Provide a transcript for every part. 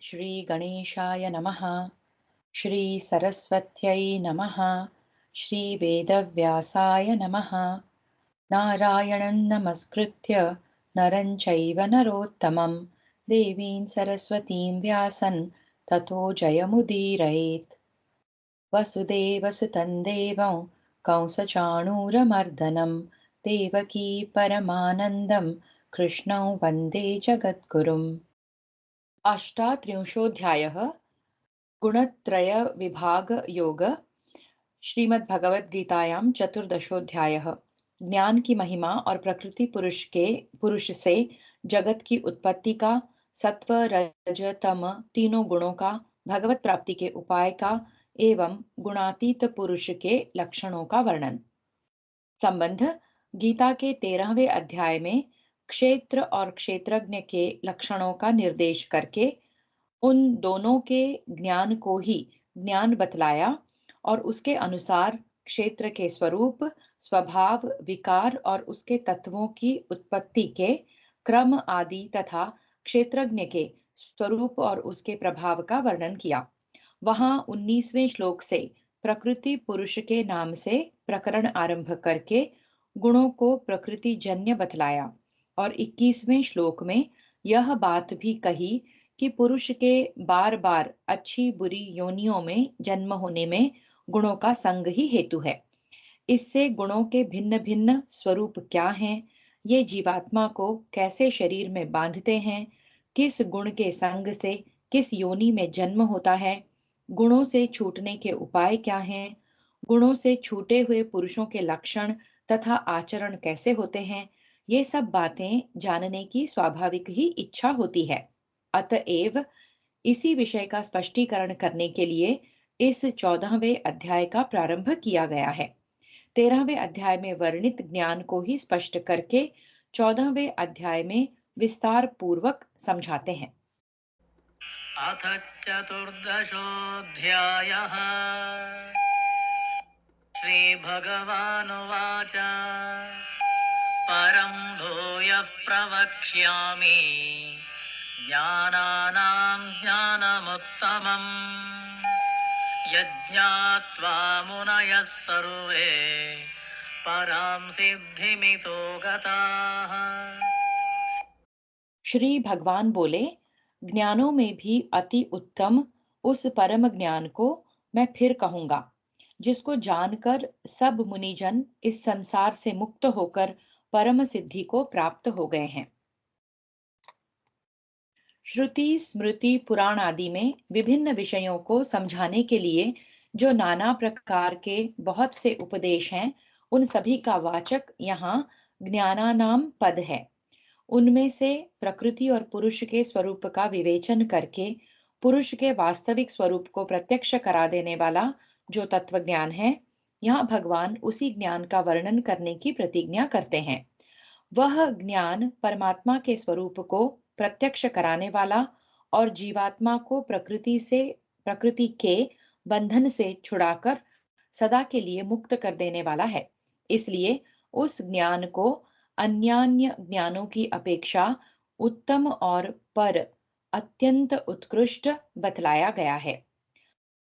श्री गणेशाय नमः। श्री सरस्वत्यै नमः। श्री वेदव्यासाय नमः। नारायणं नमस्कृत्य नरं चैव नरोत्तमं देवीं सरस्वतीं व्यासं ततो जयमुदीरयेत्। वसुदेवसुतं देवं कंसचाणूरमर्दनं देवकी परमानन्दं कृष्णं वन्दे जगद्गुरुम्। अष्टात्रिंशोऽध्यायः गुणत्रयविभागयोग। श्रीमद्भगवद्गीतायां चतुर्दशोऽध्यायः। ज्ञान की महिमा और प्रकृति पुरुष से जगत की उत्पत्ति का, सत्व रज तम तीनों गुणों का, भगवत प्राप्ति के उपाय का एवं गुणातीत पुरुष के लक्षणों का वर्णन। संबंध। गीता के 13वें अध्याय में क्षेत्र और क्षेत्रज्ञ के लक्षणों का निर्देश करके उन दोनों के ज्ञान को ही ज्ञान बतलाया और उसके अनुसार क्षेत्र के स्वरूप, स्वभाव, विकार और उसके तत्वों की उत्पत्ति के क्रम आदि तथा क्षेत्रज्ञ के स्वरूप और उसके प्रभाव का वर्णन किया। वहां 19वें श्लोक से प्रकृति पुरुष के नाम से प्रकरण आरंभ करके गुणों को प्रकृति जन्य बतलाया और 21वें श्लोक में यह बात भी कही कि पुरुष के बार बार अच्छी बुरी योनियों में जन्म होने में गुणों का संग ही हेतु है। इससे गुणों के भिन्न भिन्न स्वरूप क्या हैं, ये जीवात्मा को कैसे शरीर में बांधते हैं, किस गुण के संग से किस योनि में जन्म होता है, गुणों से छूटने के उपाय क्या हैं, गुणों से छूटे हुए पुरुषों के लक्षण तथा आचरण कैसे होते हैं, ये सब बातें जानने की स्वाभाविक ही इच्छा होती है। अतएव इसी विषय का स्पष्टीकरण करने के लिए इस 14वें अध्याय का प्रारंभ किया गया है। 13वें अध्याय में वर्णित ज्ञान को ही स्पष्ट करके 14वें अध्याय में विस्तार पूर्वक समझाते हैं। अथ चतुर्दशोऽध्यायः। श्रीभगवानुवाच परं भूयः प्रवक्ष्यामि ज्ञानानां ज्ञानमुत्तमम् यज्ञात्वा मुनयः सर्वे परां सिद्धिमितो गताः। श्री भगवान बोले, ज्ञानों में भी अति उत्तम उस परम ज्ञान को मैं फिर कहूंगा, जिसको जानकर सब मुनिजन इस संसार से मुक्त होकर परम सिद्धि को प्राप्त हो गए हैं। श्रुति स्मृति पुराण आदि में विभिन्न विषयों को समझाने के लिए जो नाना प्रकार के बहुत से उपदेश हैं, उन सभी का वाचक यहाँ ज्ञानानाम पद है। उनमें से प्रकृति और पुरुष के स्वरूप का विवेचन करके पुरुष के वास्तविक स्वरूप को प्रत्यक्ष करा देने वाला जो तत्व ज्ञान है, यहाँ भगवान उसी ज्ञान का वर्णन करने की प्रतिज्ञा करते हैं। वह ज्ञान परमात्मा के स्वरूप को प्रत्यक्ष कराने वाला और जीवात्मा को प्रकृति के बंधन से छुड़ाकर सदा के लिए मुक्त कर देने वाला है। इसलिए उस ज्ञान को अन्यान्य ज्ञानों की अपेक्षा उत्तम और पर अत्यंत उत्कृष्ट बतलाया गया है।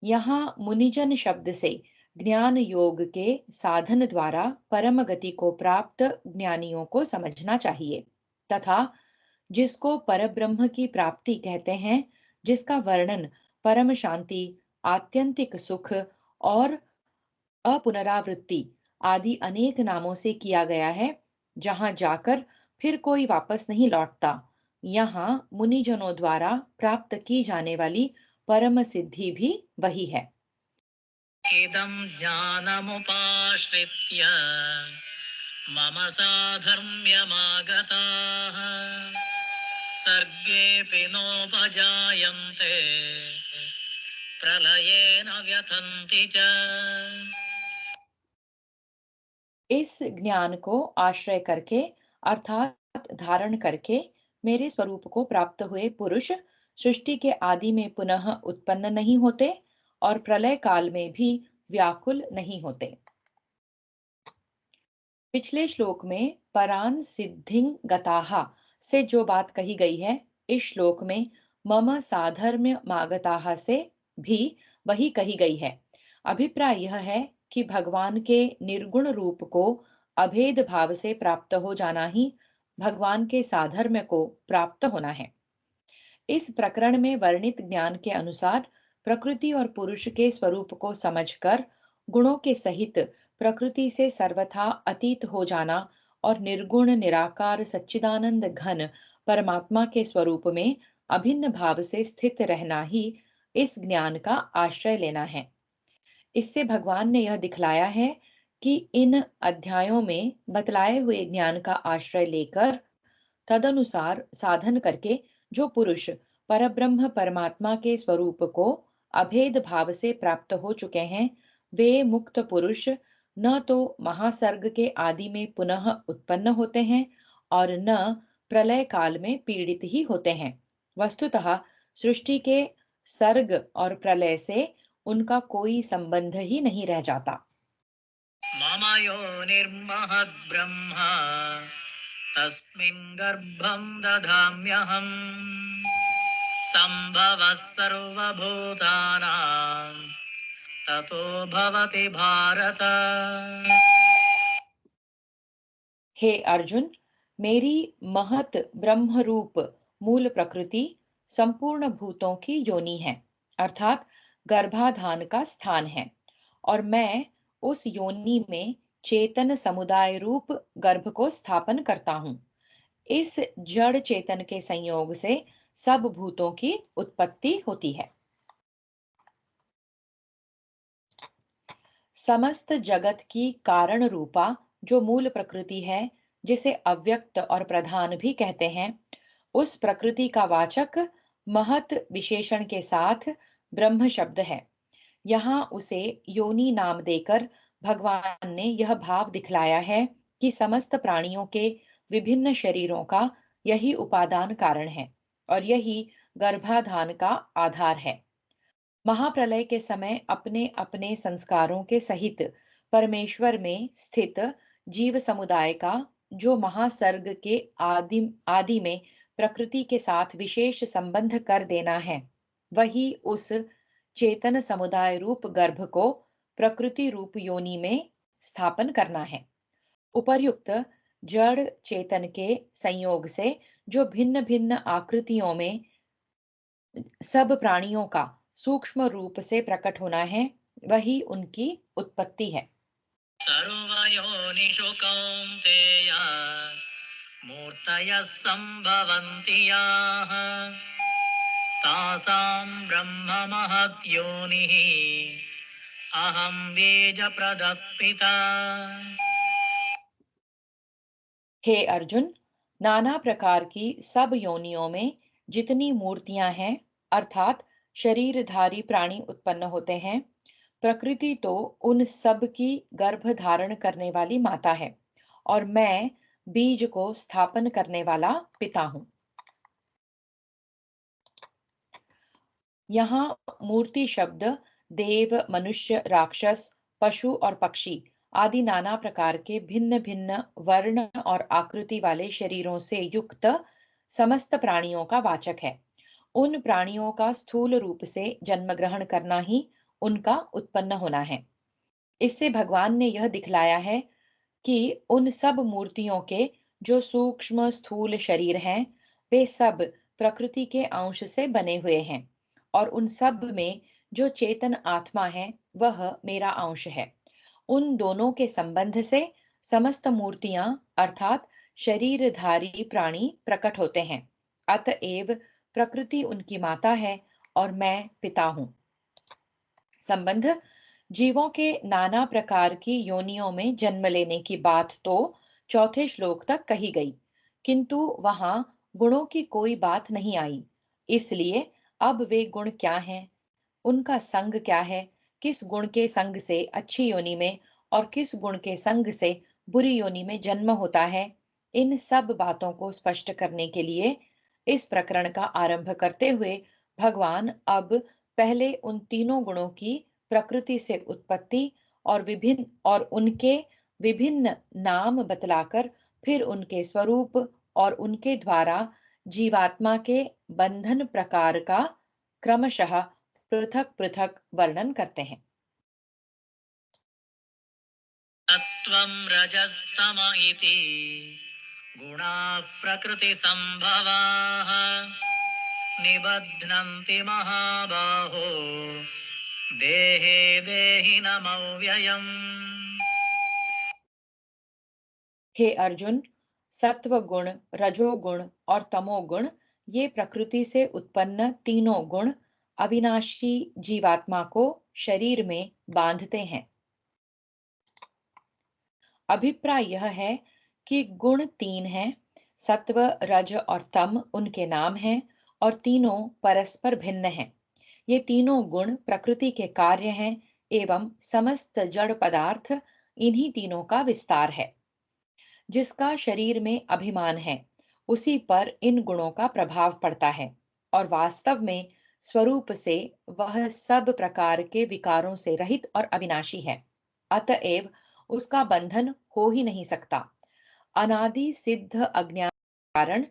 यहाँ मुनिजन शब्द से ज्ञान योग के साधन द्वारा परम गति को प्राप्त ज्ञानियों को समझना चाहिए तथा जिसको परब्रह्म की प्राप्ति कहते हैं, जिसका वर्णन परम शांति, आत्यंतिक सुख और अपुनरावृत्ति आदि अनेक नामों से किया गया है, जहां जाकर फिर कोई वापस नहीं लौटता, यहाँ मुनिजनों द्वारा प्राप्त की जाने वाली परम सिद्धि भी वही है। इदं ज्ञानमुपाश्रित्य मम साधर्म्यमागताः सर्गेऽपि नोपजायन्ते प्रलये न व्यथन्ति च। इस ज्ञान को आश्रय करके अर्थात धारण करके मेरे स्वरूप को प्राप्त हुए पुरुष सृष्टि के आदि में पुनः उत्पन्न नहीं होते और प्रलय काल में भी व्याकुल नहीं होते। पिछले श्लोक में परान सिद्धिं गताहा से जो बात कही गई है, इस श्लोक में मम साधर्म्यमागताः से भी वही कही गई है। अभिप्राय यह है कि भगवान के निर्गुण रूप को अभेद भाव से प्राप्त हो जाना ही भगवान के साधर्म्य को प्राप्त होना है। इस प्रकरण में वर्णित ज्ञान के अनुसार प्रकृति और पुरुष के स्वरूप को समझकर गुणों के सहित प्रकृति से सर्वथा अतीत हो जाना और निर्गुण निराकार सच्चिदानंद घन परमात्मा के स्वरूप में अभिन्न भाव से स्थित रहना ही इस ज्ञान का आश्रय लेना है। इससे भगवान ने यह दिखलाया है कि इन अध्यायों में बतलाए हुए ज्ञान का आश्रय लेकर तदनुसार साधन करके जो पुरुष परब्रह्म परमात्मा के स्वरूप को अभेद भाव से प्राप्त हो चुके हैं, वे मुक्त पुरुष न तो महासर्ग के आदि में पुनः उत्पन्न होते हैं और न प्रलय काल में पीड़ित ही होते हैं। वस्तुतः सृष्टि के सर्ग और प्रलय से उनका कोई संबंध ही नहीं रह जाता। मम योनिर्महद् ब्रह्म तस्मिन् गर्भं दधाम्यहम् सम्भवः सर्वभूतानां ततो भवति भारत। हे अर्जुन, मेरी महत ब्रह्म रूप मूल प्रकृति संपूर्ण भूतों की योनि है, अर्थात गर्भाधान का स्थान है, और मैं उस योनि में चेतन समुदाय रूप गर्भ को स्थापन करता हूँ। इस जड़ चेतन के संयोग से सब भूतों की उत्पत्ति होती है। समस्त जगत की कारण रूपा जो मूल प्रकृति है, जिसे अव्यक्त और प्रधान भी कहते हैं, उस प्रकृति का वाचक महत विशेषण के साथ ब्रह्म शब्द है। यहाँ उसे योनि नाम देकर भगवान ने यह भाव दिखलाया है कि समस्त प्राणियों के विभिन्न शरीरों का यही उपादान कारण है और यही गर्भाधान का आधार है। महाप्रलय के समय अपने अपने संस्कारों के सहित परमेश्वर में स्थित जीव समुदाय का जो महासर्ग के आदि में प्रकृति के साथ विशेष संबंध कर देना है, वही उस चेतन समुदाय रूप गर्भ को प्रकृति रूप योनि में स्थापन करना है। उपर्युक्त जड़ चेतन के संयोग से जो भिन्न भिन्न आकृतियों में सब प्राणियों का सूक्ष्म रूप से प्रकट होना है, वही उनकी उत्पत्ति है। सर्वयोनिषु कौन्तेय मूर्तयः सम्भवन्ति याः तासां ब्रह्म महत् योनिः अहं बीजप्रदः पिता। हे अर्जुन, नाना प्रकार की सब योनियों में जितनी मूर्तियां हैं, अर्थात शरीरधारी प्राणी उत्पन्न होते हैं, प्रकृति तो उन सब की गर्भ धारण करने वाली माता है और मैं बीज को स्थापन करने वाला पिता हूँ। यहाँ मूर्ति शब्द देव, मनुष्य, राक्षस, पशु और पक्षी आदि नाना प्रकार के भिन्न भिन्न वर्ण और आकृति वाले शरीरों से युक्त समस्त प्राणियों का वाचक है। उन प्राणियों का स्थूल रूप से जन्म ग्रहण करना ही उनका उत्पन्न होना है। इससे भगवान ने यह दिखलाया है कि उन सब मूर्तियों के जो सूक्ष्म स्थूल शरीर हैं, वे सब प्रकृति के अंश से बने हुए हैं और उन सब में जो चेतन आत्मा है, वह मेरा अंश है। उन दोनों के संबंध से समस्त मूर्तियां अर्थात शरीरधारी प्राणी प्रकट होते हैं। अतएव प्रकृति उनकी माता है और मैं पिता हूँ। संबंध जीवों के नाना प्रकार की योनियों में जन्म लेने की बात तो चौथे श्लोक तक कही गई, किंतु वहां गुणों की कोई बात नहीं आई। इसलिए अब वे गुण क्या हैं, उनका संग क्या है, किस गुण के संग से अच्छी योनि में और किस गुण के संग से बुरी योनि में जन्म होता है, इन सब बातों को स्पष्ट करने के लिए इस प्रकरण का आरंभ करते हुए भगवान अब पहले उन तीनों गुणों की प्रकृति से उत्पत्ति और उनके विभिन्न नाम बतलाकर फिर उनके स्वरूप और उनके द्वारा जीवात्मा के बंधन प्रकार का क्रमशः पृथक पृथक वर्णन करते हैं। तत्त्वं रजस्तम इति गुणाः प्रकृतिसम्भवाः निबध्नन्ति महाबाहो देहे देहिनमव्ययम्। हे अर्जुन, सत्व गुण, रजोगुण और तमोगुण ये प्रकृति से उत्पन्न तीनों गुण अविनाशी जीवात्मा को शरीर में बांधते हैं। अभिप्राय यह है कि गुण तीन हैं, सत्व, रज और तम उनके नाम हैं और तीनों परस्पर भिन्न हैं। ये तीनों गुण प्रकृति के कार्य हैं एवं समस्त जड़ पदार्थ इन्हीं तीनों का विस्तार है। जिसका शरीर में अभिमान है उसी पर इन गुणों का प्रभाव पड़ता है और वास्तव में स्वरूप से वह सब प्रकार के विकारों से रहित और अविनाशी है। अतएव उसका बंधन हो ही नहीं सकता। अनादि सिद्ध अज्ञान के कारण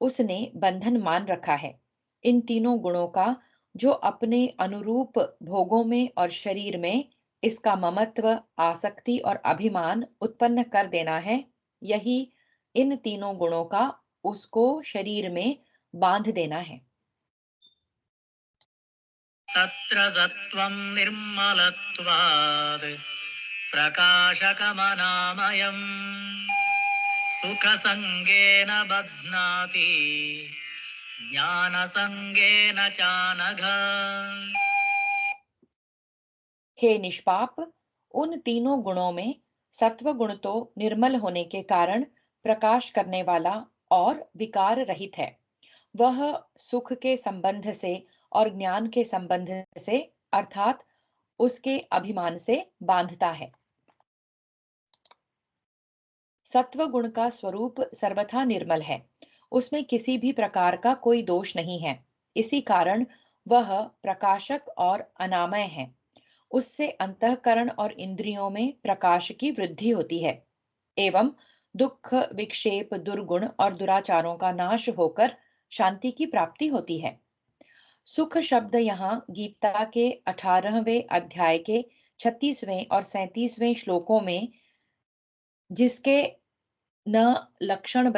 उसने बंधन मान रखा है। इन तीनों गुणों का जो अपने अनुरूप भोगों में और शरीर में इसका ममत्व, आसक्ति और अभिमान उत्पन्न कर देना है, यही इन तीनों गुणों का उसको शरीर में बांध देना है। तत्र सत्त्वं निर्मलत्वात् प्रकाशकमनामयम् सुखसङ्गेन बध्नाति ज्ञानसङ्गेन चानघ। हे निष्पाप, उन तीनों गुणों में सत्व गुण तो निर्मल होने के कारण प्रकाश करने वाला और विकार रहित है। वह सुख के संबंध से और ज्ञान के संबंध से अर्थात उसके अभिमान से बांधता है। सत्व गुण का स्वरूप सर्वथा निर्मल है, उसमें किसी भी प्रकार का कोई दोष नहीं है। इसी कारण वह प्रकाशक और अनामय है। उससे अंतःकरण और इंद्रियों में प्रकाश की वृद्धि होती है एवं दुख, विक्षेप, दुर्गुण और दुराचारों का नाश होकर शांति की प्राप्ति होती है। सुख शब्द यहाँ गीता के 18वें अध्याय के 36वें और 37वें श्लोकों में जिसके न लक्षण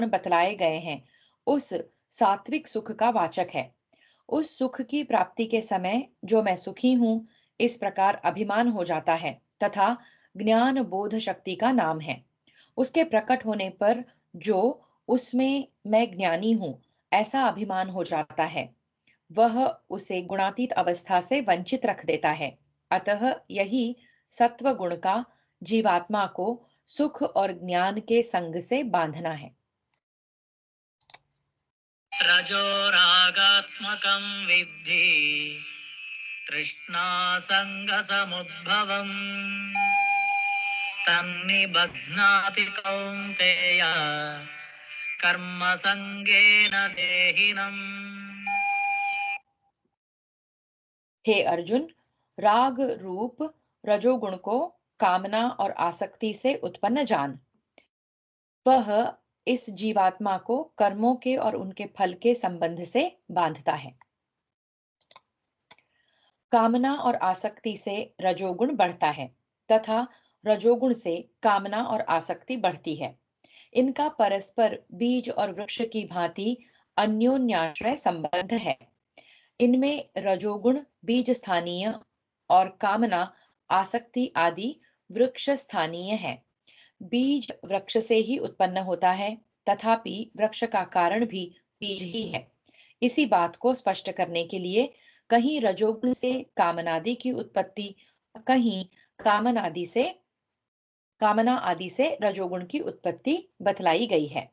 बतलाए गए हैं, उस सात्विक सुख का वाचक है। उस सुख की प्राप्ति के समय जो मैं सुखी हूं, इस प्रकार अभिमान हो जाता है तथा ज्ञान बोध शक्ति का नाम है। उसके प्रकट होने पर जो उसमें मैं ज्ञानी हूं ऐसा अभिमान हो जाता है, वह उसे गुणातीत अवस्था से वंचित रख देता है। अतः यही सत्व गुण का जीवात्मा को सुख और ज्ञान के संग से बांधना है। रजोरागात्मकं विद्धि तृष्णासङ्गसमुद्भवम् तन्निबध्नाति कौन्तेय कर्मसङ्गेन देहिनम्। हे अर्जुन, राग रूप रजोगुण को कामना और आसक्ति से उत्पन्न जान। वह इस जीवात्मा को कर्मों के और उनके फल के संबंध से बांधता है। कामना और आसक्ति से रजोगुण बढ़ता है तथा रजोगुण से कामना और आसक्ति बढ़ती है। इनका परस्पर बीज और वृक्ष की भांति अन्योन्याश्रय संबंध है। इनमें रजोगुण बीज स्थानीय और कामना, आसक्ति आदि वृक्ष स्थानीय है। बीज वृक्ष से ही उत्पन्न होता है, तथापि वृक्ष का कारण भी बीज ही है। इसी बात को स्पष्ट करने के लिए कहीं रजोगुण से कामनादि की उत्पत्ति, कहीं कामना आदि से रजोगुण की उत्पत्ति बतलाई गई है।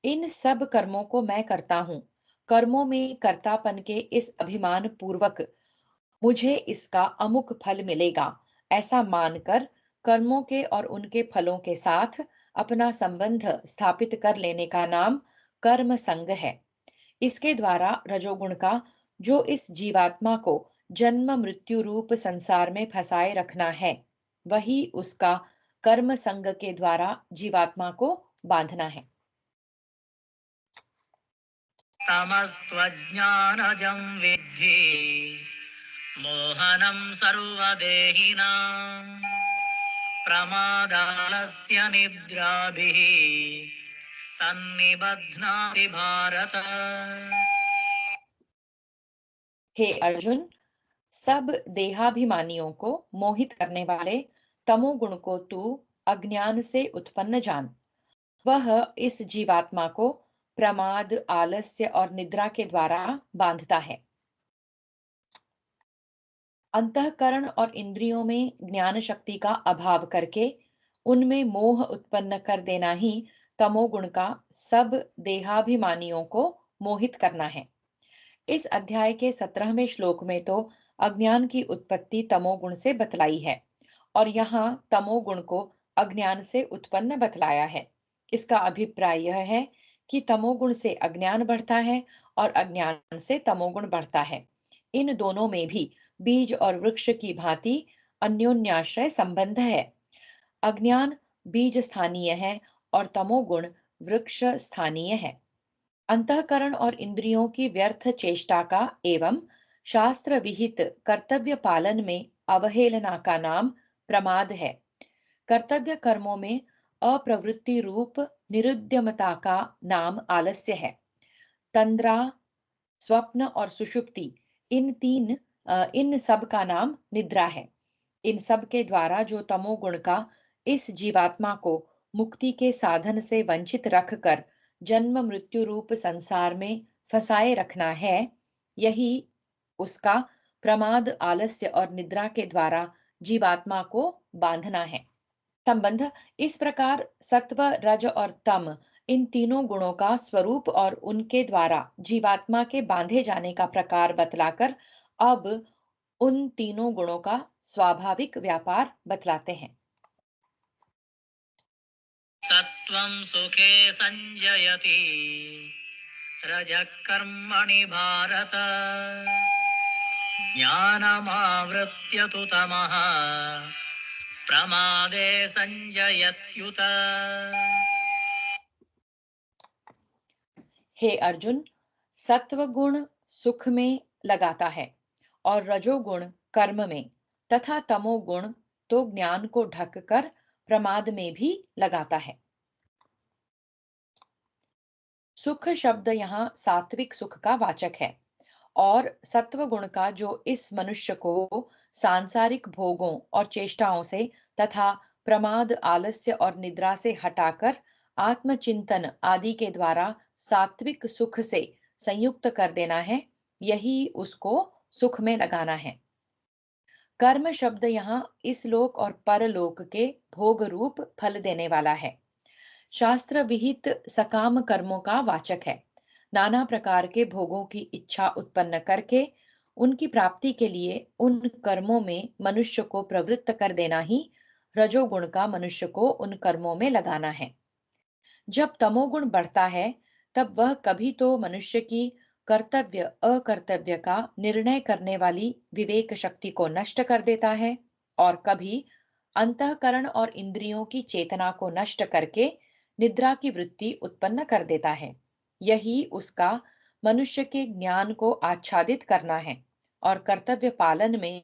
इन सब कर्मों को मैं करता हूँ। कर्मों में कर्तापन के इस अभिमान पूर्वक मुझे इसका अमुक फल मिलेगा ऐसा मानकर कर्मों के और उनके फलों के साथ अपना संबंध स्थापित कर लेने का नाम कर्म संग है। इसके द्वारा रजोगुण का जो इस जीवात्मा को जन्म मृत्यु रूप संसार में फंसाए रखना है, वही उसका कर्म संग के द्वारा जीवात्मा को बांधना है। तमस्त्वज्ञानजं विद्धि मोहनं सर्वदेहिनां प्रमादालस्य निद्राभिः तन्निबध्नाति भारत। हे अर्जुन, सब देहाभिमानियों को मोहित करने वाले तमोगुण को तू अज्ञान से उत्पन्न जान। वह इस जीवात्मा को प्रमाद, आलस्य और निद्रा के द्वारा बांधता है। अंतःकरण और इंद्रियों में ज्ञान शक्ति का अभाव करके उनमें मोह उत्पन्न कर देना ही तमोगुण का सब देहाभिमानियों को मोहित करना है। इस अध्याय के 17वें श्लोक में तो अज्ञान की उत्पत्ति तमोगुण से बतलाई है और यहाँ तमोगुण को अज्ञान से उत्पन्न बतलाया है। इसका अभिप्राय यह है कि तमोगुण से अज्ञान बढ़ता है और अज्ञान से तमोगुण बढ़ता है। इन दोनों में भी बीज और वृक्ष की भांति अन्योन्याश्रय संबंध है। अज्ञान बीज स्थानीय है और तमोगुण वृक्ष स्थानीय है। अंतःकरण और इंद्रियों की व्यर्थ चेष्टा का एवं शास्त्र विहित कर्तव्य पालन में अवहेलना का नाम प्रमाद है। कर्तव्य कर्मों में अप्रवृत्ति रूप निरुद्यमता का नाम आलस्य है। तंद्रा, स्वप्न और सुषुप्ति इन सब का नाम निद्रा है। इन सब के द्वारा जो तमोगुण का इस जीवात्मा को मुक्ति के साधन से वंचित रखकर जन्म मृत्यु रूप संसार में फंसाए रखना है, यही उसका प्रमाद, आलस्य और निद्रा के द्वारा जीवात्मा को बांधना है। संबंध इस प्रकार सत्व, रज और तम इन तीनों गुणों का स्वरूप और उनके द्वारा जीवात्मा के बांधे जाने का प्रकार बतलाकर अब उन तीनों गुणों का स्वाभाविक व्यापार बतलाते हैं। सत्वं सुखे संजयति रजः कर्मणि भारत ज्ञानमावृत्य तु तमः प्रमादे संजयत्युत। हे अर्जुन, सत्व गुण सुख में लगाता है और रजोगुण कर्म में तथा तमोगुण तो ज्ञान को ढककर प्रमाद में भी लगाता है। सुख शब्द यहाँ सात्विक सुख का वाचक है और सत्व गुण का जो इस मनुष्य को सांसारिक भोगों और चेष्टाओं से तथा प्रमाद, आलस्य और निद्रा से हटाकर आत्मचिंतन आदि के द्वारा सात्विक सुख से संयुक्त कर देना है, यही उसको सुख में लगाना है। कर्म शब्द यहाँ इस लोक और परलोक के भोग रूप फल देने वाला है। शास्त्र विहित सकाम कर्मों का वाचक है। नाना प्रकार के भोगों की इच्छा उत्पन्न करके उनकी प्राप्ति के लिए उन कर्मों में मनुष्य को प्रवृत्त कर देना ही रजोगुण का मनुष्य को उन कर्मों में लगाना है। जब तमोगुण बढ़ता है तब वह कभी तो मनुष्य की कर्तव्य अकर्तव्य का निर्णय करने वाली विवेक शक्ति को नष्ट कर देता है और कभी अंतःकरण और इंद्रियों की चेतना को नष्ट करके निद्रा की वृत्ति उत्पन्न कर देता है। यही उसका मनुष्य के ज्ञान को आच्छादित करना है और कर्तव्य पालन में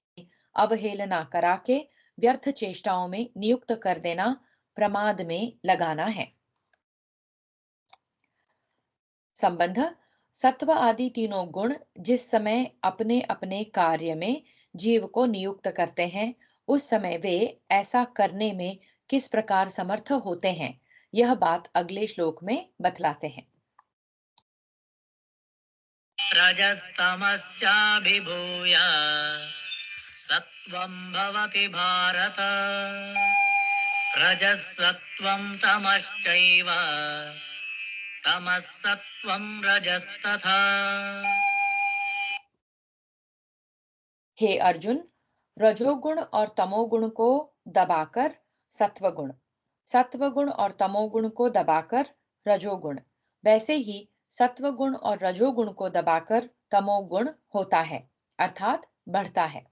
अवहेलना करा के व्यर्थ चेष्टाओं में नियुक्त कर देना प्रमाद में लगाना है। संबंध सत्व आदि तीनों गुण जिस समय अपने अपने कार्य में जीव को नियुक्त करते हैं, उस समय वे ऐसा करने में किस प्रकार समर्थ होते हैं, यह बात अगले श्लोक में बतलाते हैं। रजस्तमश्चाभिभूय सत्वं भवति भारत रजः सत्वं तमश्चैव तमः सत्वं रजस्तथा। हे अर्जुन, रजोगुण और तमोगुण को दबाकर सत्वगुण, सत्वगुण और तमोगुण को दबाकर रजोगुण, वैसे ही सत्वगुण और रजोगुण को दबाकर तमोगुण होता है, अर्थात बढ़ता है।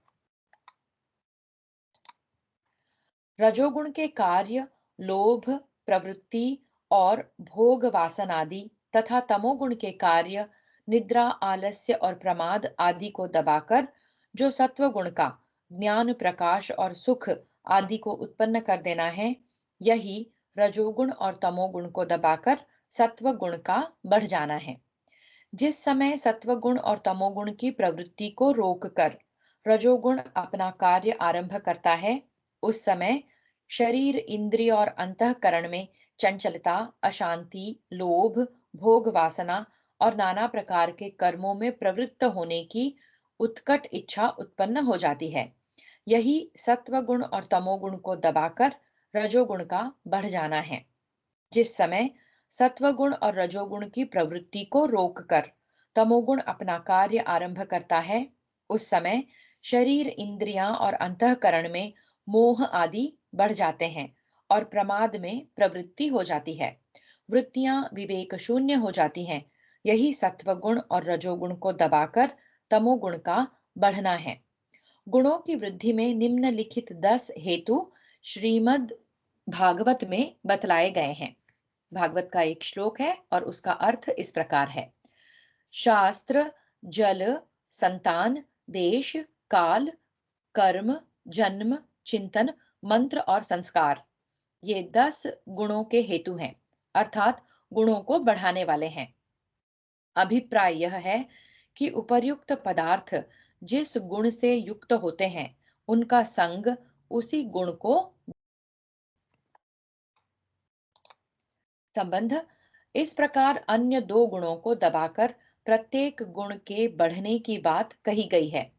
रजोगुण के कार्य लोभ, प्रवृत्ति और भोग वासन आदि तथा तमोगुण के कार्य निद्रा, आलस्य और प्रमाद आदि को दबाकर जो सत्व गुण का ज्ञान, प्रकाश और सुख आदि को उत्पन्न कर देना है, यही रजोगुण और तमोगुण को दबाकर सत्व गुण का बढ़ जाना है। जिस समय सत्वगुण और तमोगुण की प्रवृत्ति को रोककर रजोगुण अपना कार्य आरंभ करता है, उस समय शरीर, इंद्रिय और अंतःकरण में चंचलता, अशांति, लोभ, भोग वासना और नाना प्रकार के कर्मों में प्रवृत्त होने की उत्कट इच्छा उत्पन्न हो जाती है। यही सत्वगुण और तमोगुण को दबाकर रजोगुण का बढ़ जाना है। जिस समय सत्वगुण और रजोगुण की प्रवृत्ति को रोककर तमोगुण अपना कार्य आरंभ करता है, उस समय शरीर, इंद्रियां और अंतःकरण में मोह आदि बढ़ जाते हैं और प्रमाद में प्रवृत्ति हो जाती है। वृत्तियां विवेक शून्य हो जाती हैं। यही सत्वगुण और रजोगुण को दबाकर तमोगुण का बढ़ना है। गुणों की वृद्धि में निम्नलिखित 10 हेतु श्रीमद् भागवत में बतलाए गए हैं। भागवत का एक श्लोक है और उसका अर्थ इस प्रकार है। शास्त्र, जल, संतान, देश, काल, कर्म, जन्म, चिंतन, मंत्र और संस्कार, ये 10 गुणों के हेतु हैं, अर्थात गुणों को बढ़ाने वाले हैं। अभिप्राय यह है कि उपर्युक्त पदार्थ जिस गुण से युक्त होते हैं, उनका संग उसी गुण को संबंध, इस प्रकार अन्य 2 गुणों को दबाकर प्रत्येक गुण के बढ़ने की बात कही गई है।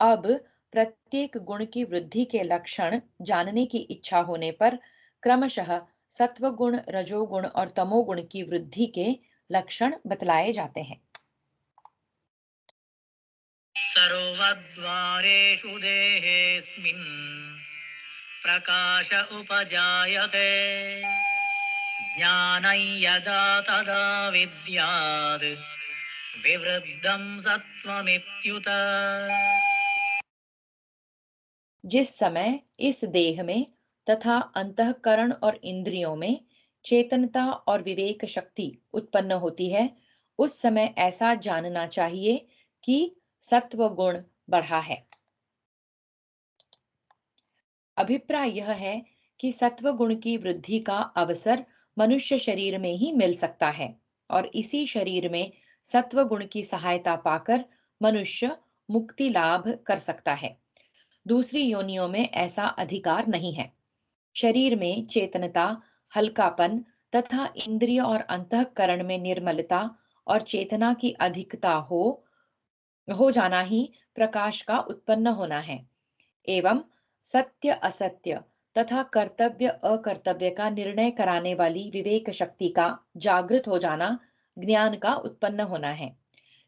अब प्रत्येक गुण की वृद्धि के लक्षण जानने की इच्छा होने पर क्रमशः सत्वगुण, रजोगुण और तमोगुण की वृद्धि के लक्षण बतलाए जाते हैं। सर्वद्वारेषु देहेऽस्मिन् प्रकाश उपजायते ज्ञानं यदा तदा विद्यात् विवृद्धं सत्त्वमित्युत। जिस समय इस देह में तथा अंतःकरण और इंद्रियों में चेतनता और विवेक शक्ति उत्पन्न होती है, उस समय ऐसा जानना चाहिए कि सत्व गुण बढ़ा है। अभिप्राय यह है कि सत्व गुण की वृद्धि का अवसर मनुष्य शरीर में ही मिल सकता है और इसी शरीर में सत्व गुण की सहायता पाकर मनुष्य मुक्ति लाभ कर सकता है। दूसरी योनियों में ऐसा अधिकार नहीं है। शरीर में चेतनता, हल्कापन तथा इंद्रिय और अंतःकरण में निर्मलता और चेतना की अधिकता हो जाना ही प्रकाश का उत्पन्न होना है एवं सत्य, असत्य तथा कर्तव्य, अकर्तव्य का निर्णय कराने वाली विवेक शक्ति का जागृत हो जाना ज्ञान का उत्पन्न होना है।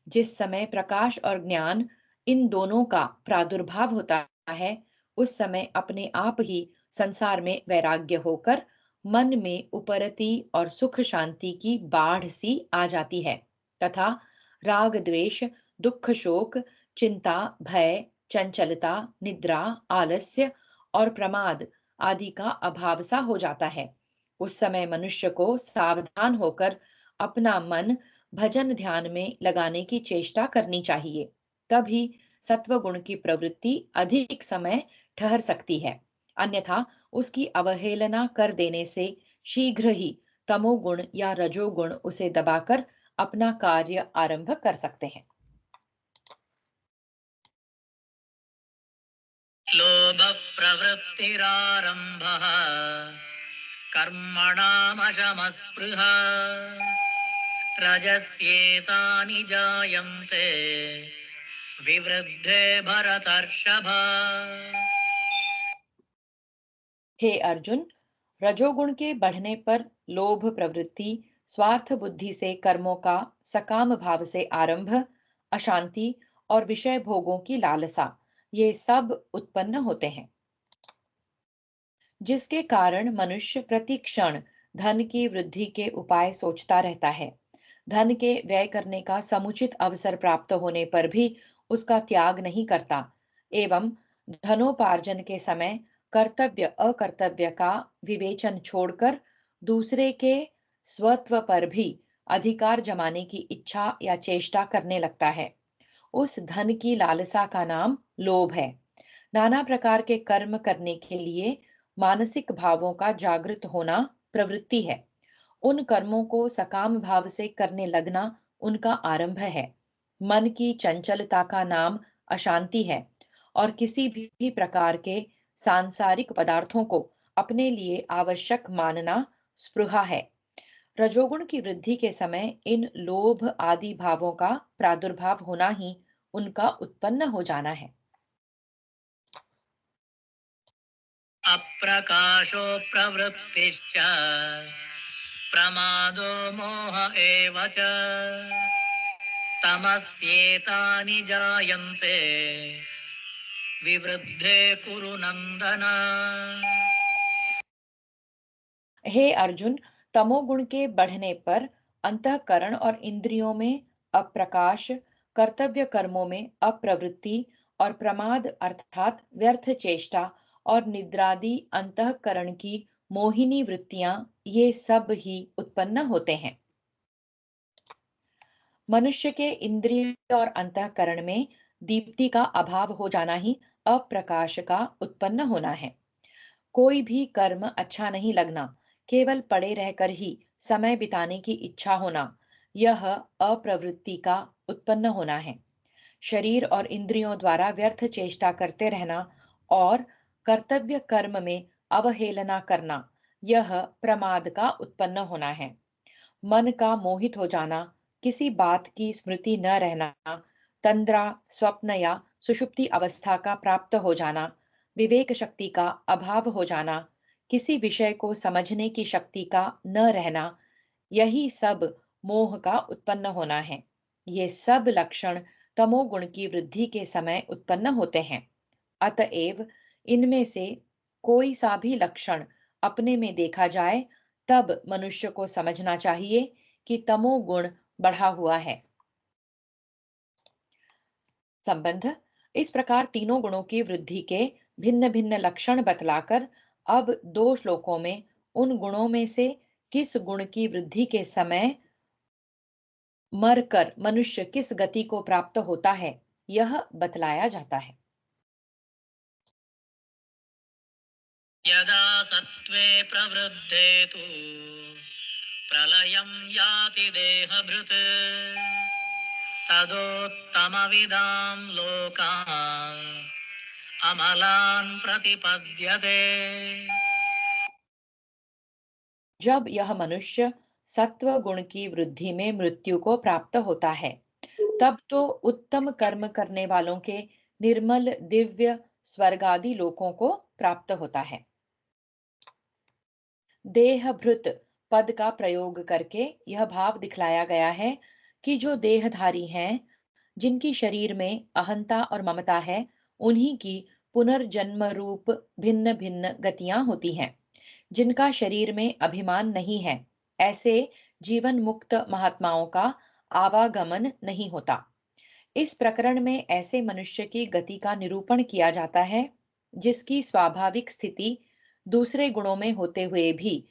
जिस समय प्रकाश और ज्ञान इन दोनों का प्रादुर्भाव होता है, उस समय अपने आप ही संसार में वैराग्य होकर मन में उपरति और सुख शांति की बाढ़ सी आ जाती है तथा राग, द्वेष, दुख, शोक, चिंता, भय, चंचलता, निद्रा, आलस्य और प्रमाद आदि का अभाव सा हो जाता है। उस समय मनुष्य को सावधान होकर अपना मन भजन ध्यान में लगाने की चेष्टा करनी चाहिए, तभी सत्वगुण की प्रवृत्ति अधिक समय ठहर सकती है। अन्यथा उसकी अवहेलना कर देने से शीघ्र ही तमोगुण या रजोगुण उसे दबाकर अपना कार्य आरंभ कर सकते हैं। लोभ प्रवृत्तिरारम्भः कर्मणामशमस्पृहा रजस्येतानि जायन्ते विवृद्धे भरतर्षभ। हे अर्जुन, रजोगुण के बढ़ने पर लोभ प्रवृत्ति, स्वार्थ बुद्धि से कर्मों का सकाम भाव से आरंभ, अशांति और विषय भोगों की लालसा, ये सब उत्पन्न होते हैं, जिसके कारण मनुष्य प्रति क्षण धन की वृद्धि के उपाय सोचता रहता है। धन के व्यय करने का समुचित अवसर प्राप्त होने पर भी उसका त्याग नहीं करता एवं धनोपार्जन के समय कर्तव्य, अकर्तव्य का विवेचन छोड़कर दूसरे के स्वत्व पर भी अधिकार जमाने की इच्छा या चेष्टा करने लगता है। उस धन की लालसा का नाम लोभ है। नाना प्रकार के कर्म करने के लिए मानसिक भावों का जागृत होना प्रवृत्ति है। उन कर्मों को सकाम भाव से करने लगना उनका आरंभ है। मन की चंचलता का नाम अशांति है और किसी भी प्रकार के सांसारिक पदार्थों को अपने लिए आवश्यक मानना स्पृहा है। रजोगुण की वृद्धि के समय इन लोभ आदि भावों का प्रादुर्भाव होना ही उनका उत्पन्न हो जाना है। अप्रकाशो प्रवृत्तिश्च प्रमादो मोह एव च तमस्येतानि जायन्ते विवृद्धे कुरु नन्दन। हे अर्जुन, तमोगुण के बढ़ने पर अंतःकरण और इंद्रियों में अप्रकाश, कर्तव्य कर्मों में अप्रवृत्ति और प्रमाद अर्थात व्यर्थ चेष्टा और निद्रादि अंतःकरण की मोहिनी वृत्तियां, ये सब ही उत्पन्न होते हैं। मनुष्य के इंद्रिय और अंतःकरण में दीप्ति का अभाव हो जाना ही अप्रकाश का उत्पन्न होना है। कोई भी कर्म अच्छा नहीं लगना, केवल पड़े रहकर ही समय बिताने की इच्छा होना, यह अप्रवृत्ति का उत्पन्न होना है। शरीर और इंद्रियों द्वारा व्यर्थ चेष्टा करते रहना और कर्तव्य कर्म में अवहेलना करना, यह प्रमाद का उत्पन्न होना है। मन का मोहित हो जाना, किसी बात की स्मृति न रहना, तंद्रा, स्वप्न या सुषुप्ति अवस्था का प्राप्त हो जाना, विवेक शक्ति का अभाव हो जाना, किसी विषय को समझने की शक्ति का न रहना, यही सब मोह का उत्पन्न होना है। ये सब लक्षण तमोगुण की वृद्धि के समय उत्पन्न होते हैं। अतएव इनमें से कोई सा भी लक्षण अपने में देखा जाए, तब मनुष्य को समझना चाहिए कि तमोगुण बढ़ा हुआ है। संबंध। इस प्रकार तीनों गुणों की वृद्धि के भिन्न भिन्न लक्षण बतलाकर अब 2 श्लोकों में उन गुणों में से किस गुण की वृद्धि के समय मरकर मनुष्य किस गति को प्राप्त होता है, यह बतलाया जाता है। यदा सत्त्वे प्रवृद्धे तु प्रलयं याति देहभृत् तदोत्तमविदां लोकान् अमलान् प्रतिपद्यते। जब यह मनुष्य सत्व गुण की वृद्धि में मृत्यु को प्राप्त होता है, तब तो उत्तम कर्म करने वालों के निर्मल दिव्य स्वर्गादि लोकों को प्राप्त होता है। देहभृत पद का प्रयोग करके यह भाव दिखलाया गया है कि जो देहधारी हैं, जिनकी शरीर में अहंता और ममता है, उन्हीं की पुनर्जन्म रूप भिन्न भिन्न गतियां होती हैं। जिनका शरीर में अभिमान नहीं है, ऐसे जीवन मुक्त महात्माओं का आवागमन नहीं होता। इस प्रकरण में ऐसे मनुष्य की गति का निरूपण किया जाता है, जिसकी स्वाभाविक स्थिति दूसरे गुणों में होते हुए भी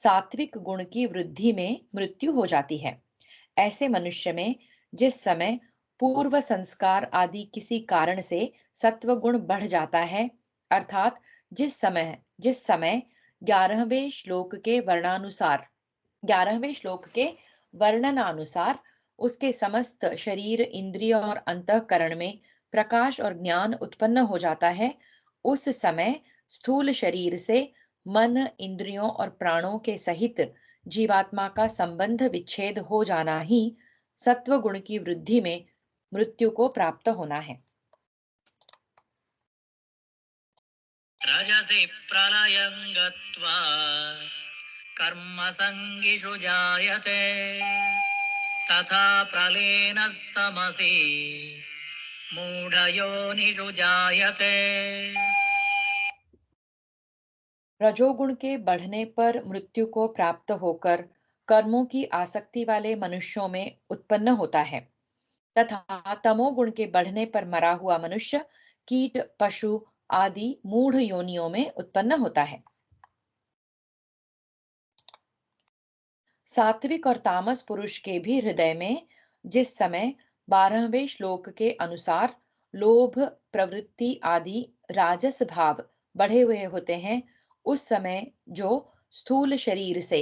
सात्विक गुण की वृद्धि में मृत्यु हो जाती है। ऐसे मनुष्य में जिस समय पूर्व संस्कार आदि किसी कारण से सत्व गुण बढ़ जाता है, अर्थात जिस समय 11वें श्लोक के 11वें श्लोक के वर्णनानुसार उसके समस्त शरीर, इंद्रिय और अंतःकरण में प्रकाश और ज्ञान उत्पन्न हो जाता है, उस समय स्थूल शरीर से मन, इंद्रियों और प्राणों के सहित जीवात्मा का संबंध विच्छेद हो जाना ही सत्व गुण की वृद्धि में मृत्यु को प्राप्त होना है। रजसि प्रलयं गत्वा कर्मसङ्गिषु जायते तथा प्रलीनस्तमसि मूढयोनिषु जायते। रजोगुण के बढ़ने पर मृत्यु को प्राप्त होकर कर्मों की आसक्ति वाले मनुष्यों में उत्पन्न होता है, तथा तमोगुण के बढ़ने पर मरा हुआ मनुष्य कीट, पशु आदि मूढ़ योनियों में उत्पन्न होता है। सात्विक और तामस पुरुष के भी हृदय में जिस समय 12वें श्लोक के अनुसार लोभ, प्रवृत्ति आदि राजस भाव बढ़े हुए होते हैं, उस समय जो स्थूल शरीर से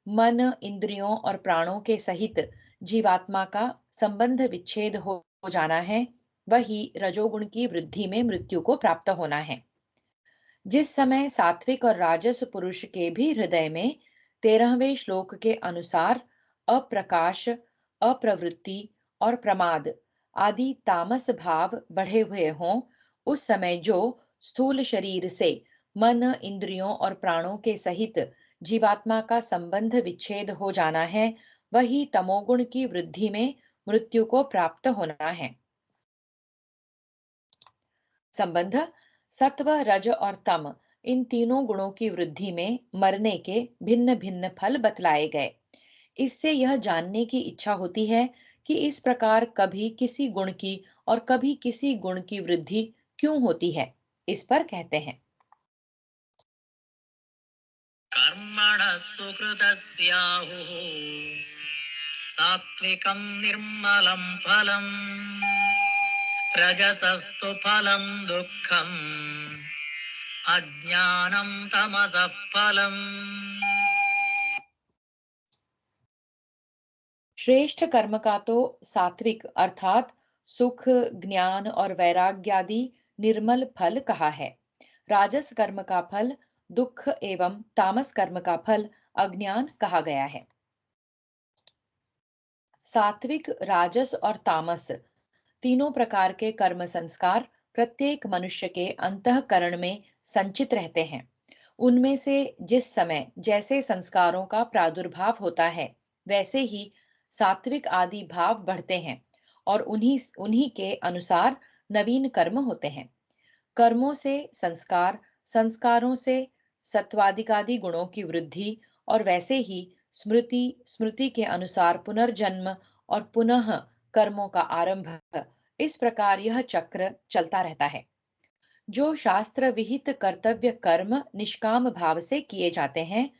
मन, इंद्रियों और प्राणों के सहित जीवात्मा का संबंध विच्छेद हो जाना है, वही रजोगुण की वृद्धि में मृत्यु को प्राप्त होना है। जिस समय सात्विक और राजस पुरुष के भी हृदय में 13वें श्लोक के अनुसार अप्रकाश, अप्रवृत्ति और प्रमाद आदि तामस भाव बढ़े हुए हों, उस समय जो स्थूल शरीर से मन, इंद्रियों और प्राणों के सहित जीवात्मा का संबंध विच्छेद हो जाना है, वही तमोगुण की वृद्धि में मृत्यु को प्राप्त होना है। संबंध सत्व, रज और तम इन तीनों गुणों की वृद्धि में मरने के भिन्न भिन्न फल बतलाए गए। इससे यह जानने की इच्छा होती है कि इस प्रकार कभी किसी गुण की और कभी किसी गुण की वृद्धि क्यों होती है। इस पर कहते हैं, कर्मणः सुकृतस्याहुः सात्विकं निर्मलं फलम् रजसस्तु फलं दुःखम् अज्ञानं तमसः फलम्। श्रेष्ठ कर्म का तो सात्विक अर्थात सुख, ज्ञान और वैराग्यादि निर्मल फल कहा है। राजस कर्म का फल दुख एवं तामस कर्म का फल अज्ञान कहा गया है। सात्विक, राजस और तामस तीनों प्रकार के कर्म संस्कार प्रत्येक मनुष्य के अंतःकरण में संचित रहते हैं। उनमें से जिस समय जैसे संस्कारों का प्रादुर्भाव होता है, वैसे ही सात्विक आदि भाव बढ़ते हैं और उन्हीं उन्हीं के अनुसार नवीन कर्म होते हैं। कर्मों से संस्कार, संस्कारों से सत्वादिकादि गुणों की वृद्धि और वैसे ही स्मृति, स्मृति के अनुसार पुनर्जन्म और पुनः कर्मों का आरंभ, इस प्रकार यह चक्र चलता रहता है। जो शास्त्र विहित कर्तव्य कर्म निष्काम भाव से किए जाते हैं,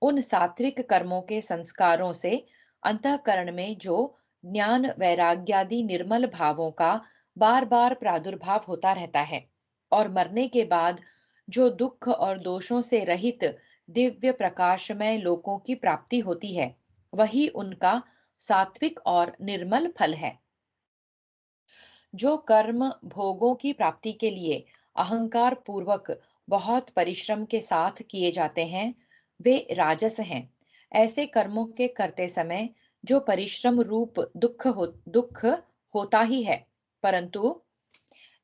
उन सात्विक कर्मों के संस्कारों से अंतःकरण में जो ज्ञान वैराग्यादि निर्मल भावों का बार बार प्रादुर्भाव होता रहता है और मरने के बाद जो दुख और दोषों से रहित दिव्य प्रकाशमय लोकों की प्राप्ति होती है, वही उनका सात्विक और निर्मल फल है। जो कर्म भोगों की प्राप्ति के लिए अहंकार पूर्वक बहुत परिश्रम के साथ किए जाते हैं, वे राजस हैं। ऐसे कर्मों के करते समय जो परिश्रम रूप दुख होता ही है, परंतु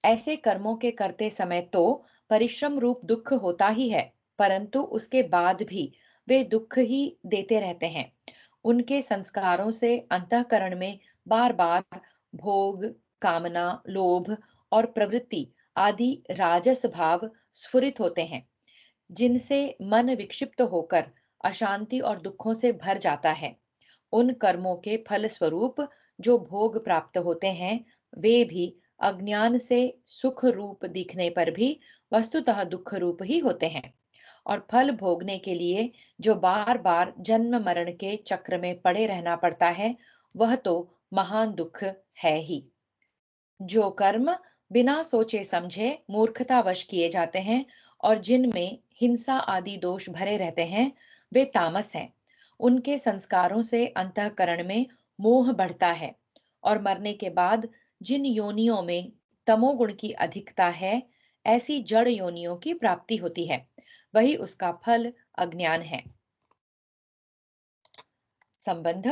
ऐसे कर्मों के करते समय तो परिश्रम रूप दुख होता ही है, परंतु उसके बाद भी वे दुख ही देते रहते हैं। उनके संस्कारों से अंतःकरण में बार बार भोग, कामना, लोभ और प्रवृत्ति आदि राजस भाव स्फुरित होते हैं, जिनसे मन विक्षिप्त होकर अशांति और दुखों से भर जाता है। उन कर्मों के फल स्वरूप जो भोग प्राप्त होते हैं, वे भी अज्ञान से सुख रूप दिखने पर भी वस्तुतः दुख रूप ही होते हैं और फल भोगने के लिए जो बार बार जन्म मरण के चक्र में पड़े रहना पड़ता है, वह तो महान दुख है ही। जो कर्म बिना सोचे समझे मूर्खतावश किए जाते हैं और जिनमें हिंसा आदि दोष भरे रहते हैं, वे तामस हैं। उनके संस्कारों से अंतःकरण में मोह बढ़ता है और मरने के बाद जिन योनियों में तमोगुण की अधिकता है, ऐसी जड़ योनियों की प्राप्ति होती है। वही उसका फल अज्ञान है। संबंध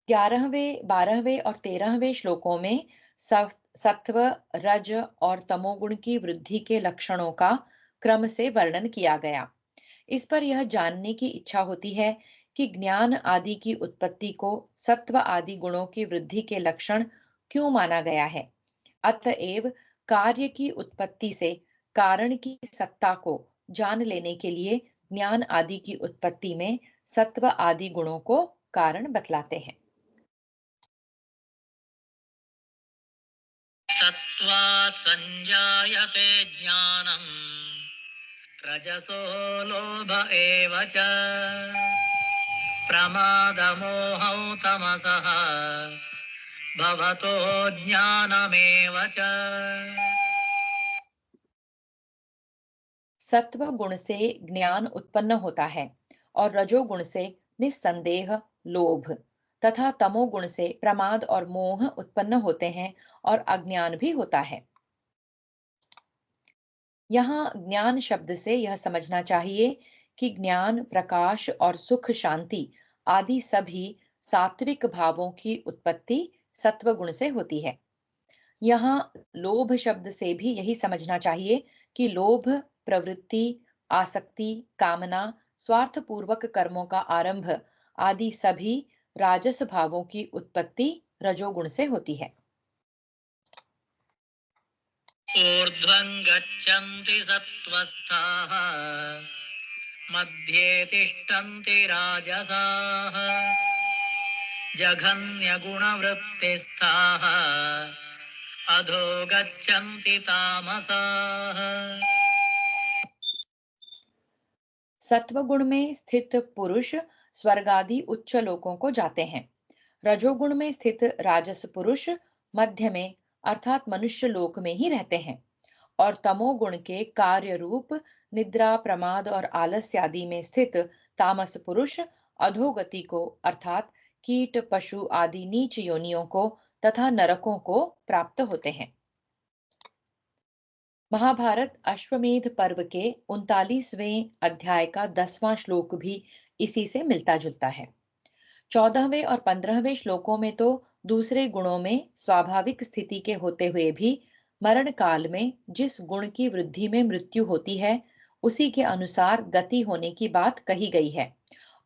11वें, 12वें और 13वें श्लोकों में सत्व, रज और तमोगुण की वृद्धि के लक्षणों का क्रम से वर्णन किया गया। इस पर यह जानने की इच्छा होती है कि ज्ञान आदि की उत्पत्ति को सत्व आदि गुणों की वृद्धि के लक्षण क्यों माना गया है। अतएव कार्य की उत्पत्ति से कारण की सत्ता को जान लेने के लिए ज्ञान आदि की उत्पत्ति में सत्व आदि गुणों को कारण बतलाते हैं। सत्त्वात् संजायते ज्ञानम् रजसो लोभ एव च प्रमादमोहौ तमसः भवतो ज्ञानमेव च। सत्व गुण से ज्ञान उत्पन्न होता है और रजोगुण से निस्संदेह लोभ तथा तमोगुण से प्रमाद और मोह उत्पन्न होते हैं और अज्ञान भी होता है। यहाँ ज्ञान शब्द से यह समझना चाहिए कि ज्ञान, प्रकाश और सुख, शांति आदि सभी सात्विक भावों की उत्पत्ति सत्व गुण से होती है। यहाँ लोभ शब्द से भी यही समझना चाहिए कि लोभ, प्रवृत्ति, आसक्ति, कामना, स्वार्थपूर्वक कर्मों का आरंभ आदि सभी राजस भावों की उत्पत्ति रजोगुण से होती है। ऊर्ध्वं गच्छन्ति सत्त्वस्थाः मध्ये तिष्ठन्ति राजसाः जघन्यगुणवृत्तिस्थाः अधो गच्छन्ति तामसाः। सत्वगुण में स्थित पुरुष स्वर्ग आदि उच्च लोकों को जाते हैं। रजोगुण में स्थित राजस पुरुष मध्य में अर्थात मनुष्य लोक में ही रहते हैं और तमोगुण के कार्य रूप निद्रा, प्रमाद और आलस्य आदि में स्थित तामस पुरुष अधोगति को अर्थात कीट, पशु आदि नीच योनियों को तथा नरकों को प्राप्त होते हैं। महाभारत अश्वमेध पर्व के 39वें अध्याय का 10वां श्लोक भी इसी से मिलता जुलता है। 14वें और 15वें श्लोकों में तो दूसरे गुणों में स्वाभाविक स्थिति के होते हुए भी मरण काल में जिस गुण की वृद्धि में मृत्यु होती है उसी के अनुसार गति होने की बात कही गई है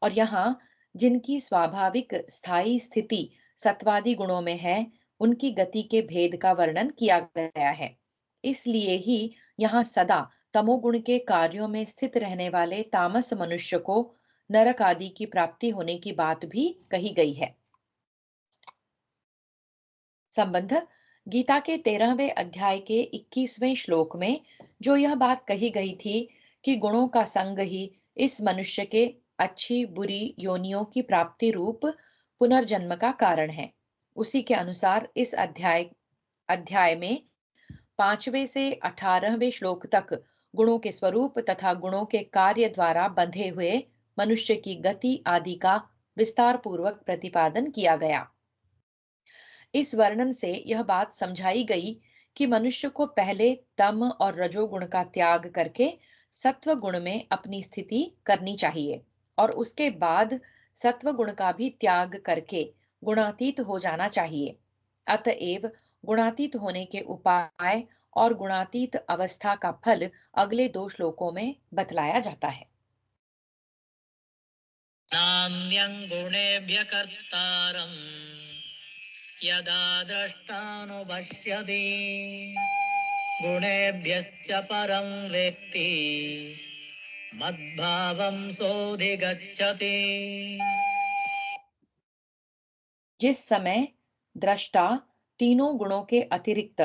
और यहाँ जिनकी स्वाभाविक स्थायी स्थिति सत्वादी गुणों में है उनकी गति के भेद का वर्णन किया गया है। इसलिए ही यहाँ सदा तमोगुण के कार्यों में स्थित रहने वाले तामस मनुष्य को नरक आदि की प्राप्ति होने की बात भी कही गई है। संबंध गीता के 13वें अध्याय के 21वें श्लोक में जो यह बात कही गई थी कि गुणों का संग ही इस मनुष्य के अच्छी बुरी योनियों की प्राप्ति रूप पुनर्जन्म का कारण है, उसी के अनुसार इस अध्याय में 5वें से 18वें श्लोक तक गुणों के स्वरूप तथा गुणों के कार्य द्वारा बंधे हुए मनुष्य की गति आदि का विस्तार पूर्वक प्रतिपादन किया गया। इस वर्णन से यह बात समझाई गई कि मनुष्य को पहले तम और रजोगुण का त्याग करके सत्व गुण में अपनी स्थिति करनी चाहिए और उसके बाद सत्व गुण का भी त्याग करके गुणातीत हो जाना चाहिए। अतएव गुणातीत होने के उपाय और गुणातीत अवस्था का फल अगले 2 श्लोकों में बतलाया जाता है। नान्यं गुणेभ्यः कर्तारम् यदा द्रष्टानुपश्यति गुणेभ्यश्च परं वेत्ति मद्भावं सोऽधिगच्छति। जिस समय दृष्टा तीनों गुणों के अतिरिक्त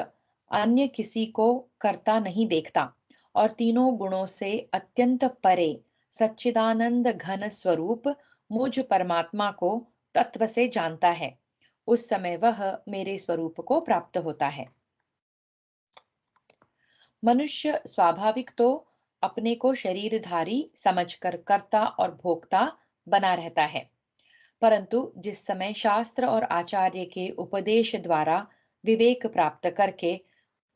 अन्य किसी को कर्ता नहीं देखता और तीनों गुणों से अत्यंत परे सच्चिदानंद घन स्वरूप मुझ परमात्मा को तत्व से जानता है, उस समय वह मेरे स्वरूप को प्राप्त होता है। मनुष्य स्वाभाविक तो अपने को शरीरधारी समझकर कर्ता और भोक्ता बना रहता है, परंतु जिस समय शास्त्र और आचार्य के उपदेश द्वारा विवेक प्राप्त करके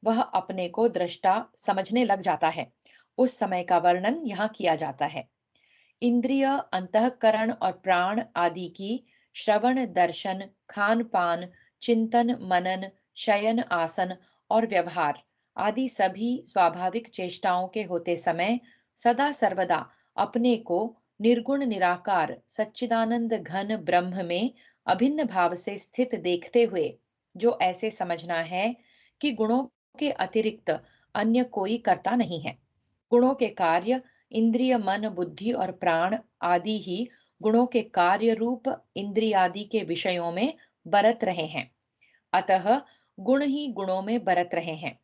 वह अपने को दृष्टा समझने लग जाता है, उस समय का वर्णन यहाँ किया जाता है। इंद्रिय, अंतःकरण और प्राण आदि की श्रवण, दर्शन, खान पान, चिंतन, मनन, शयन, आसन और व्यवहार आदि सभी स्वाभाविक चेष्टाओं के होते समय सदा सर्वदा अपने को निर्गुण निराकार सच्चिदानंद घन ब्रह्म में अभिन्न भाव से स्थित देखते हुए जो ऐसे समझना है कि गुणों के अतिरिक्त अन्य कोई कर्ता नहीं है। गुणों के कार्य इंद्रिय, मन, बुद्धि और प्राण आदि ही गुणों के कार्य रूप इंद्रियादि के विषयों में बरत रहे हैं, अतः गुण ही गुणों में बरत रहे हैं।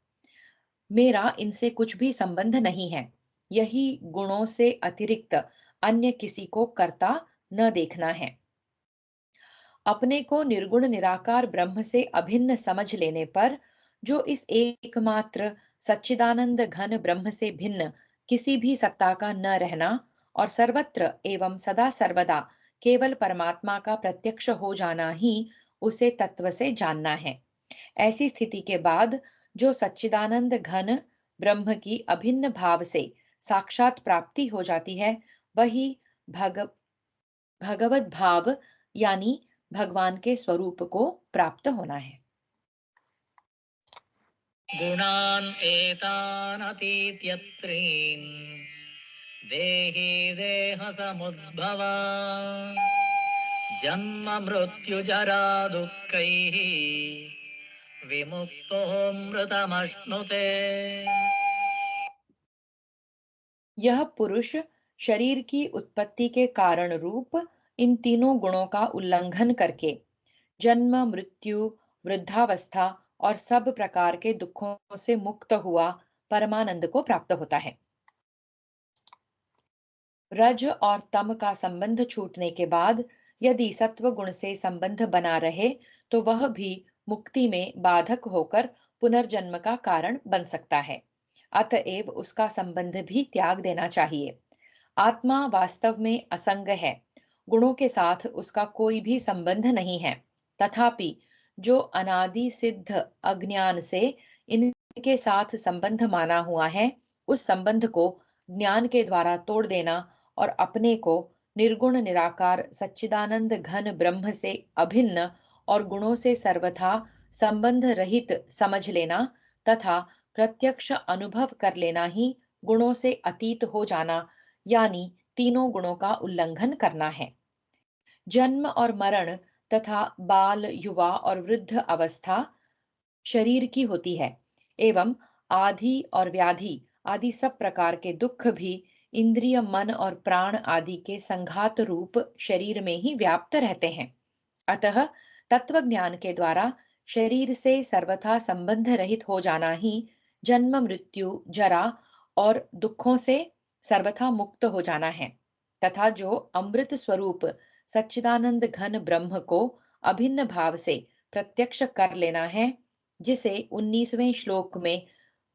मेरा इनसे कुछ भी संबंध नहीं है। यही गुणों से अतिरिक्त अन्य किसी को कर्ता न देखना है। अपने को निर्गुण निराकार ब्रह्म से अभिन्न समझ लेने पर जो इस एकमात्र सच्चिदानंद घन ब्रह्म से भिन्न किसी भी सत्ता का न रहना और सर्वत्र एवं सदा सर्वदा केवल परमात्मा का प्रत्यक्ष हो जाना ही उसे तत्व से जानना है। ऐसी स्थिति के बाद जो सच्चिदानंद घन ब्रह्म की अभिन्न भाव से साक्षात प्राप्ति हो जाती है, वही भग भगवत भाव यानी भगवान के स्वरूप को प्राप्त होना है। गुणान् एतान् अतीत्यत्रीन् देहि देहसमुद्भवा जन्म मृत्युजरा दुःखैः विमुक्तोऽमृतमश्नुते। यह पुरुष शरीर की उत्पत्ति के कारण रूप इन तीनों गुणों का उल्लंघन करके जन्म मृत्यु वृद्धावस्था और सब प्रकार के दुखों से मुक्त हुआ परमानंद को प्राप्त होता है। रज और तम का संबंध छूटने के बाद यदि सत्व गुण से संबंध बना रहे तो वह भी मुक्ति में बाधक होकर पुनर्जन्म का कारण बन सकता है। अतएव उसका संबंध भी त्याग देना चाहिए। आत्मा वास्तव में असंग है, गुणों के साथ उसका कोई भी संबंध नहीं है। तथापि जो अनादि सिद्ध अज्ञान से इनके साथ संबंध माना हुआ है, उस संबंध को ज्ञान के द्वारा तोड़ देना और अपने को निर्गुण निराकार सच्चिदानंद घन ब्रह्म से अभिन्न और गुणों से सर्वथा संबंध रहित समझ लेना तथा प्रत्यक्ष अनुभव कर लेना ही गुणों से अतीत हो जाना यानी तीनों गुणों का उल्लंघन करना है। जन्म और मरण तथा बाल युवा और वृद्ध अवस्था शरीर की होती है एवं आधि और व्याधि आदि सब प्रकार के दुख भी इंद्रिय मन और प्राण आदि के संघात रूप शरीर में ही व्याप्त रहते हैं। अतः तत्व ज्ञान के द्वारा शरीर से सर्वथा संबंध रहित हो जाना ही जन्म मृत्यु जरा और दुखों से सर्वथा मुक्त हो जाना है तथा जो अमृत स्वरूप सच्चिदानंद घन ब्रह्म को अभिन्न भाव से प्रत्यक्ष कर लेना है, जिसे 19वें श्लोक में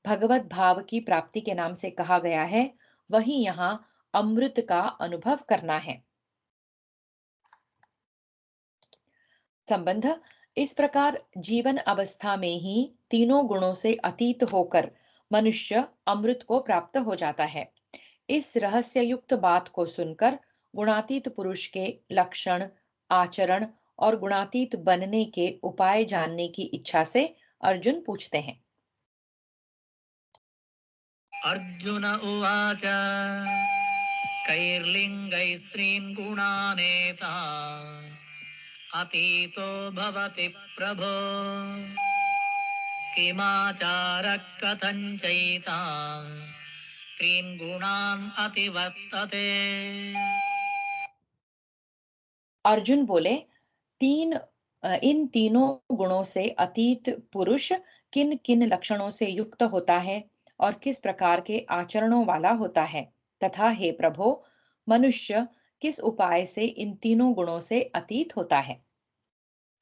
भगवत भाव की प्राप्ति के नाम से कहा गया है, वही यहाँ अमृत का अनुभव करना है। संबंध इस प्रकार जीवन अवस्था में ही तीनों गुणों से अतीत होकर मनुष्य अमृत को प्राप्त हो जाता है। इस रहस्ययुक्त बात को सुनकर गुणातीत पुरुष के लक्षण, आचरण और गुणातीत बनने के उपाय जानने की इच्छा से अर्जुन पूछते हैं। अर्जुन उवाच कैर्लिङ्गैस्त्रीन् गुणानेतान् अतीतो भवति प्रभो किमाचारः कथं चैतान् त्रीन् गुणान् अतिवर्तते। अर्जुन बोले, इन तीनों गुणों से अतीत पुरुष किन किन लक्षणों से युक्त होता है और किस प्रकार के आचरणों वाला होता है तथा हे प्रभो, मनुष्य किस उपाय से इन तीनों गुणों से अतीत होता है।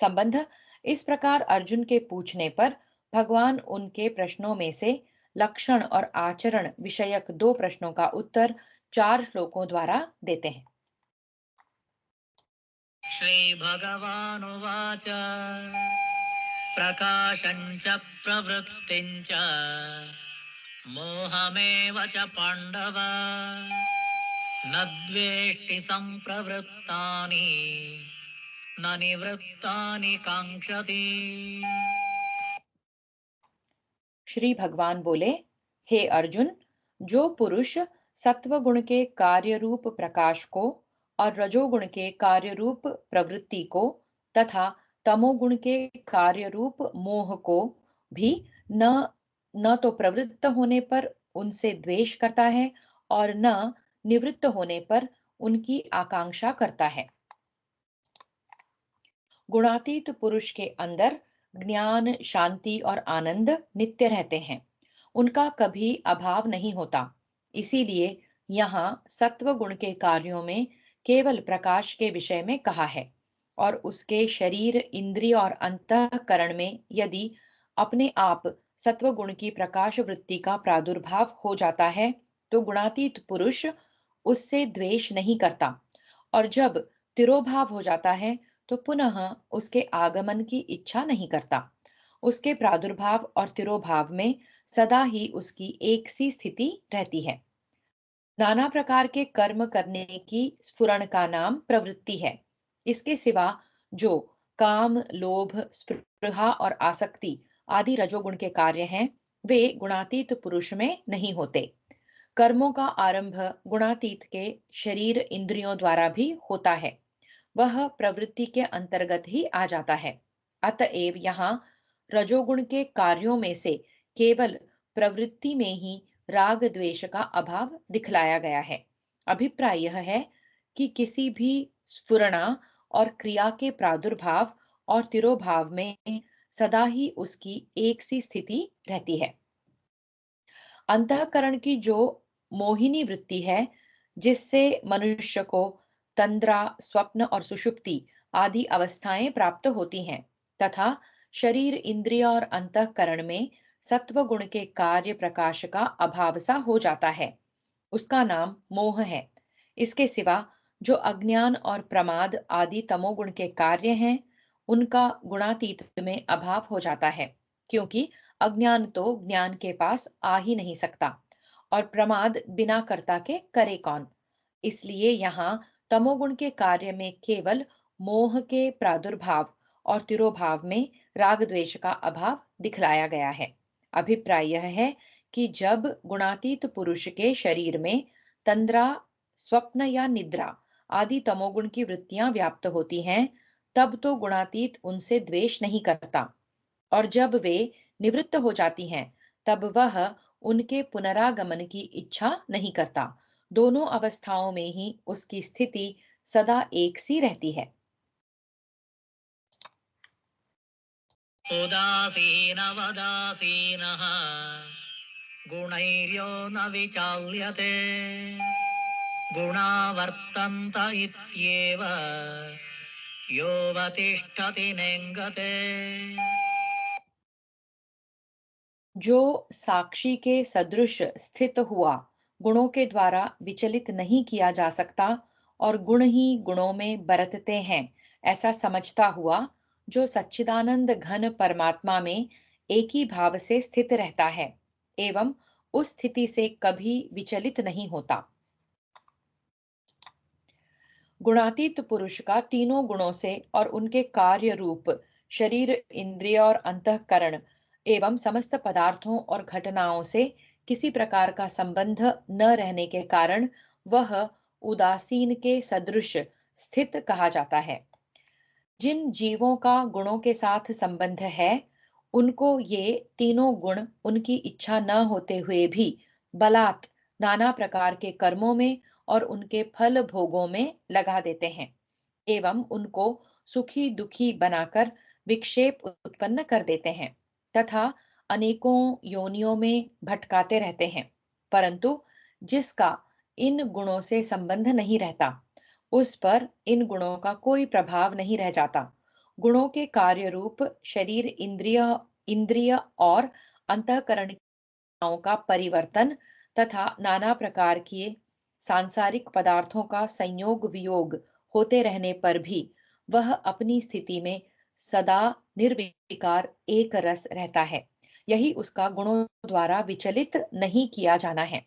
संबंध इस प्रकार अर्जुन के पूछने पर भगवान उनके प्रश्नों में से लक्षण और आचरण विषयक 2 प्रश्नों का उत्तर 4 श्लोकों द्वारा देते हैं। श्रीभगवानुवाच प्रकाशं च प्रवृत्तिं च मोहमेव च पाण्डव न द्वेष्टि सम्प्रवृत्तानि न निवृत्तानि काङ्क्षति। श्री भगवान बोले, हे अर्जुन, जो पुरुष सत्व गुण के कार्य रूप प्रकाश को और रजोगुण के कार्य रूप प्रवृत्ति को तथा तमोगुण के कार्य रूप मोह को भी न तो प्रवृत्त होने पर उनसे द्वेष करता है और न निवृत्त होने पर उनकी आकांक्षा करता है। गुणातीत पुरुष के अंदर ज्ञान, शांति और आनंद नित्य रहते हैं, उनका कभी अभाव नहीं होता। इसीलिए यहाँ सत्व गुण के कार्यों में केवल प्रकाश के विषय में कहा है, और उसके शरीर, इंद्रिय और अंतःकरण में यदि अपने आप सत्वगुण की प्रकाश वृत्ति का प्रादुर्भाव हो जाता है, तो गुणातीत पुरुष उससे द्वेष नहीं करता, और जब तिरोभाव हो जाता है तो पुनः उसके आगमन की इच्छा नहीं करता। उसके प्रादुर्भाव और तिरोभाव में सदा ही उसकी एक सी स्थिति रहती है। नाना प्रकार के कर्म करने की स्फुरण का नाम प्रवृत्ति है। इसके सिवा जो काम, लोभ, स्पृहा और आसक्ति आदि रजोगुण के कार्य हैं, वे गुणातीत पुरुष में नहीं होते। कर्मों का आरंभ गुणातीत के शरीर, इंद्रियों द्वारा भी होता है। वह प्रवृत्ति के अंतर्गत ही आ जाता है। अतएव यहाँ रजोगुण के कार्यों में से केवल प्रवृत्ति में ही राग द्वेष का अभाव दिखलाया गया है। अभिप्राय यह है कि किसी भी स्फुरणा और क्रिया के प्रादुर्भाव और तिरोभाव में सदा ही उसकी एक सी स्थिति रहती है। अंतःकरण की जो मोहिनी वृत्ति है, जिससे मनुष्य को तंद्रा, स्वप्न और सुषुप्ति आदि अवस्थाएं प्राप्त होती हैं, तथा शरीर, इंद्रिय और अंतःकरण में सत्व गुण के कार्य प्रकाश का अभाव सा हो जाता है, उसका नाम मोह है। इसके सिवा जो अज्ञान और प्रमाद आदि तमोगुण के कार्य हैं, उनका गुणातीत में अभाव हो जाता है, क्योंकि अज्ञान तो ज्ञान के पास आ ही नहीं सकता, और प्रमाद बिना कर्ता के करे कौन। इसलिए यहाँ तमोगुण के कार्य में केवल मोह के प्रादुर्भाव और तिरोभाव में राग द्वेष का अभाव दिखलाया गया है। अभिप्राय यह है कि जब गुणातीत पुरुष के शरीर में तंद्रा, स्वप्न या निद्रा आदि तमोगुण की वृत्तियां व्याप्त होती हैं, तब तो गुणातीत उनसे द्वेष नहीं करता, और जब वे निवृत्त हो जाती हैं, तब वह उनके पुनरागमन की इच्छा नहीं करता। दोनों अवस्थाओं में ही उसकी स्थिति सदा एक सी रहती है। उदासीनवदासीनः गुणैर्यो न विचाल्यते गुणा वर्तन्त इत्येव योऽवतिष्ठति नेङ्गते। जो साक्षी के सदृश स्थित हुआ, गुणों के द्वारा विचलित नहीं किया जा सकता, और गुण ही गुणों में बरतते हैं, ऐसा समझता हुआ, जो सच्चिदानंद घन परमात्मा में एक ही भाव से स्थित रहता है एवं उस स्थिति से कभी विचलित नहीं होता। गुणातीत पुरुष का तीनों गुणों से और उनके कार्य रूप शरीर, इंद्रिय और अंतःकरण एवं समस्त पदार्थों और घटनाओं से किसी प्रकार का संबंध न रहने के कारण वह उदासीन के सदृश स्थित कहा जाता है। जिन जीवों का गुणों के साथ संबंध है, उनको ये तीनों गुण उनकी इच्छा न होते हुए भी बलात् नाना प्रकार के कर्मों में और उनके फल भोगों में लगा देते हैं, एवं उनको सुखी दुखी बनाकर विक्षेप उत्पन्न कर देते हैं, तथा अनेकों योनियों में भटकाते रहते हैं। परंतु जिसका इन गुणों से संबंध नहीं रहता, उस पर इन गुणों का कोई प्रभाव नहीं रह जाता। गुणों के कार्य रूप शरीर, इंद्रिय और अंतःकरण का परिवर्तन तथा नाना प्रकार के सांसारिक पदार्थों का संयोग वियोग होते रहने पर भी वह अपनी स्थिति में सदा निर्विकार एक रस रहता है। यही उसका गुणों द्वारा विचलित नहीं किया जाना है।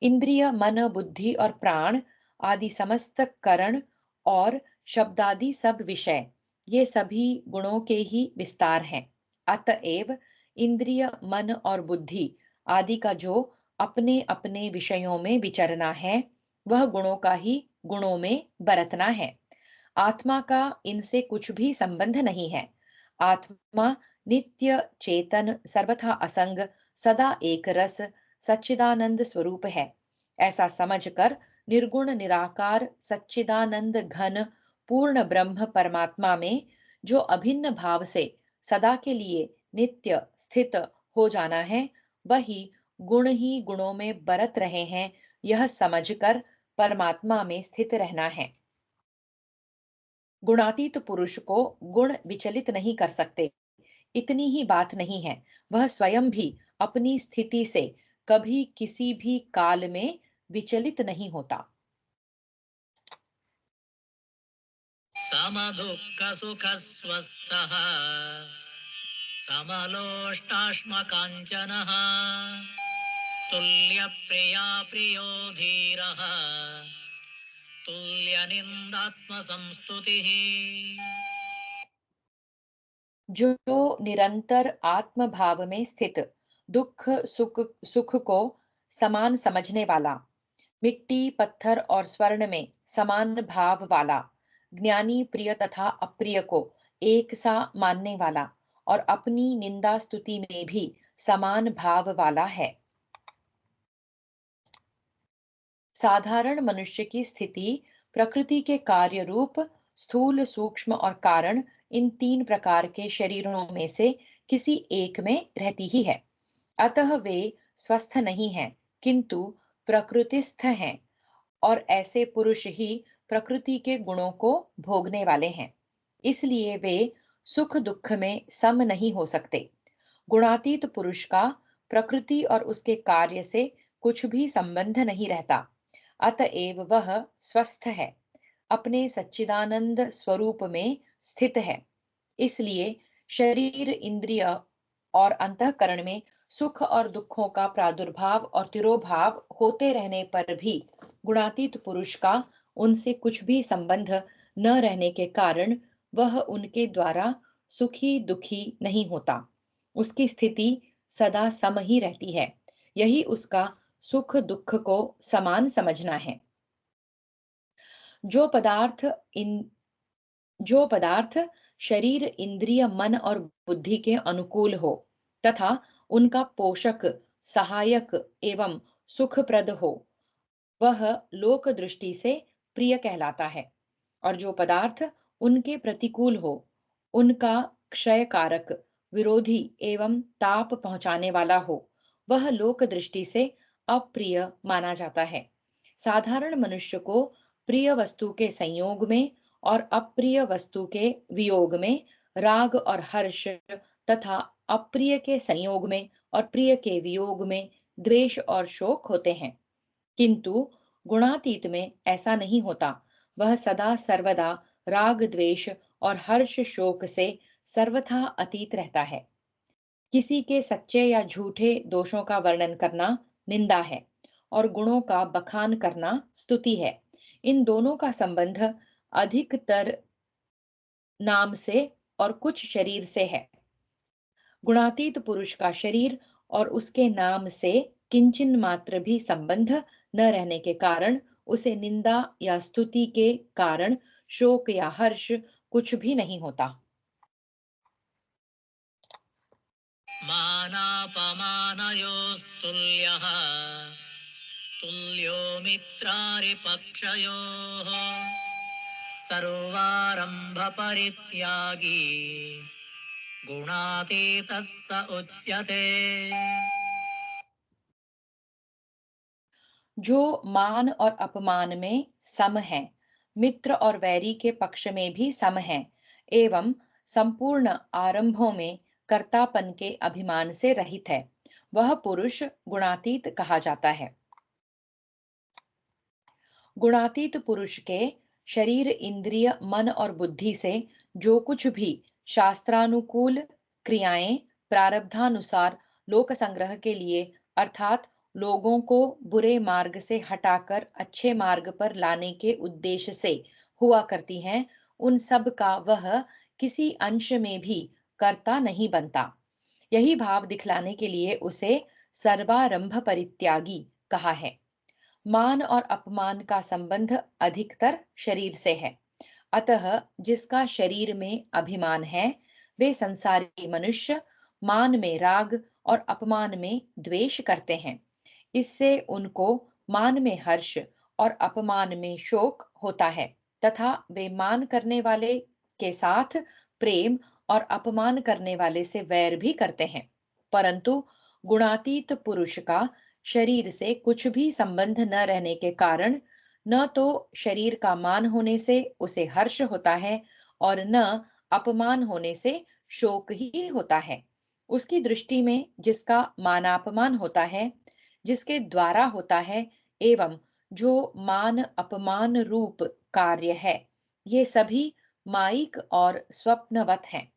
इंद्रिय, मन, बुद्धि और प्राण आदि समस्त करण और शब्दादि सब विषय, ये सभी गुणों के ही विस्तार हैं। अतएव इंद्रिय, मन और बुद्धि आदि का जो अपने अपने विषयों में विचरना है, वह गुणों का ही गुणों में बरतना है। आत्मा का इनसे कुछ भी संबंध नहीं है। आत्मा नित्य, चेतन, सर्वथा असंग, सदा एक रस, सच्चिदानंद स्वरूप है। ऐसा समझकर निर्गुण निराकार सच्चिदानंद घन पूर्ण ब्रह्म परमात्मा में जो अभिन्न भाव से सदा के लिए नित्य स्थित हो जाना है, वही गुण ही गुणों में बरत रहे हैं, यह समझकर परमात्मा में स्थित रहना है। गुणातीत पुरुष को गुण विचलित नहीं कर सकते, इतनी ही बात नहीं है, वह स्वयं भी अपनी स्थिति से कभी किसी भी काल में विचलित नहीं होता। समदुःखसुखस्वस्थः समलोष्टाश्मकाञ्चनः तुल्यप्रिया प्रियो धीरः तुल्यनिन्दात्मसंस्तुतिः। जो निरंतर आत्म भाव में स्थित, दुख सुख सुख को समान समझने वाला, मिट्टी पत्थर और स्वर्ण में समान भाव वाला, ज्ञानी प्रिय तथा अप्रिय को एक सा मानने वाला और अपनी निंदा स्तुति में भी समान भाव वाला है। साधारण मनुष्य की स्थिति प्रकृति के कार्य रूप स्थूल, सूक्ष्म और कारण, इन तीन प्रकार के शरीरों में से किसी एक में रहती ही है। अतः वे स्वस्थ नहीं हैं, किंतु प्रकृतिस्थ हैं, और ऐसे पुरुष ही प्रकृति के गुणों को भोगने वाले हैं। इसलिए वे सुख दुख में सम नहीं हो सकते। गुणातीत पुरुष का प्रकृति और उसके कार्य से कुछ भी संबंध नहीं रहता, अतएव वह स्वस्थ है, अपने सच्चिदानंद स्वरूप में स्थित है। इसलिए शरीर, इंद्रिय और अंतःकरण में सुख और दुखों का प्रादुर्भाव और तिरोभाव होते रहने पर भी गुणातीत पुरुष का उनसे कुछ भी संबंध न रहने के कारण वह उनके द्वारा सुखी दुखी नहीं होता। उसकी स्थिति सदा सम ही रहती है। यही उसका सुख दुख को समान समझना है। जो पदार्थ शरीर, इंद्रिय, मन और बुद्धि के अनुकूल हो तथा उनका पोषक, सहायक एवं सुखप्रद हो, वह लोक दृष्टि से प्रिय कहलाता है, और जो पदार्थ उनके प्रतिकूल हो, उनका क्षयकारक, विरोधी एवं ताप पहुंचाने वाला हो, वह लोक दृष्टि से अप्रिय माना जाता है। साधारण मनुष्य को प्रिय वस्तु के संयोग में और अप्रिय वस्तु के वियोग में राग और हर्ष तथा अप्रिय के संयोग में और प्रिय के वियोग में द्वेष और शोक होते हैं। किंतु गुणातीत में ऐसा नहीं होता। वह सदा सर्वदा राग द्वेष और हर्ष शोक से सर्वथा अतीत रहता है। किसी के सच्चे या झूठे दोषों का वर्णन करना निंदा है और गुणों का बखान करना स्तुति है। इन दोनों का संबंध अधिकतर नाम से और कुछ शरीर से है। गुणातीत पुरुष का शरीर और उसके नाम से किंचिन मात्र भी संबंध न रहने के कारण उसे निंदा या स्तुति के कारण शोक या हर्ष कुछ भी नहीं होता। मानापमानयोस्तुल्यः तुल्यो मित्रारिपक्षयोः सर्वारंभ परित्यागी गुणातीतः स उच्यते। जो मान और अपमान में सम है, मित्र और वैरी के पक्ष में भी सम है, एवं संपूर्ण आरंभों में कर्तापन के अभिमान से रहित है, वह पुरुष गुणातीत कहा जाता है। गुणातीत पुरुष के शरीर, इंद्रिय, मन और बुद्धि से जो कुछ भी शास्त्रानुकूल क्रियाएं प्रारब्धानुसार लोक संग्रह के लिए अर्थात लोगों को बुरे मार्ग से हटाकर अच्छे मार्ग पर लाने के उद्देश्य से हुआ करती हैं, उन सब का वह किसी अंश में भी कर्ता नहीं बनता। यही भाव दिखलाने के लिए उसे सर्वारंभ परित्यागी कहा है। मान और अपमान का संबंध अधिकतर शरीर से है, अतः जिसका शरीर में अभिमान है, वे संसारी मनुष्य मान में राग और अपमान में द्वेष करते हैं। इससे उनको मान में हर्ष और अपमान में शोक होता है तथा वे मान करने वाले के साथ प्रेम और अपमान करने वाले से वैर भी करते हैं। परंतु गुणातीत पुरुष का शरीर से कुछ भी संबंध न रहने के कारण न तो शरीर का मान होने से उसे हर्ष होता है और न अपमान होने से शोक ही होता है। उसकी दृष्टि में जिसका मानापमान होता है, जिसके द्वारा होता है, एवं जो मान अपमान रूप कार्य है, ये सभी मायिक और स्वप्नवत हैं।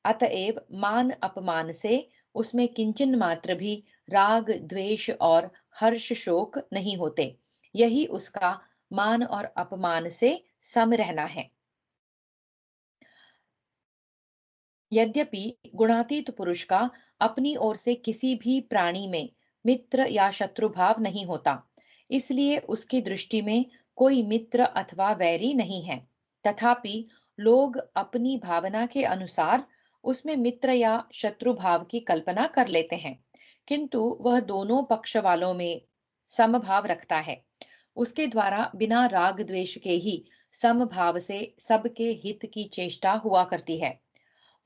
अतएव मान अपमान से उसमें किंचन मात्र भी राग द्वेष और हर्ष शोक नहीं होते। यही उसका मान और अपमान से सम रहना है। यद्यपि गुणातीत पुरुष का अपनी ओर से किसी भी प्राणी में मित्र या शत्रु भाव नहीं होता, इसलिए उसकी दृष्टि में कोई मित्र अथवा वैरी नहीं है। तथापि लोग अपनी भावना के अनुसार उसमें मित्र या शत्रु भाव की कल्पना कर लेते हैं, किंतु वह दोनों पक्ष वालों में समभाव रखता है। उसके द्वारा बिना राग द्वेष के ही समभाव से सबके हित की चेष्टा हुआ करती है।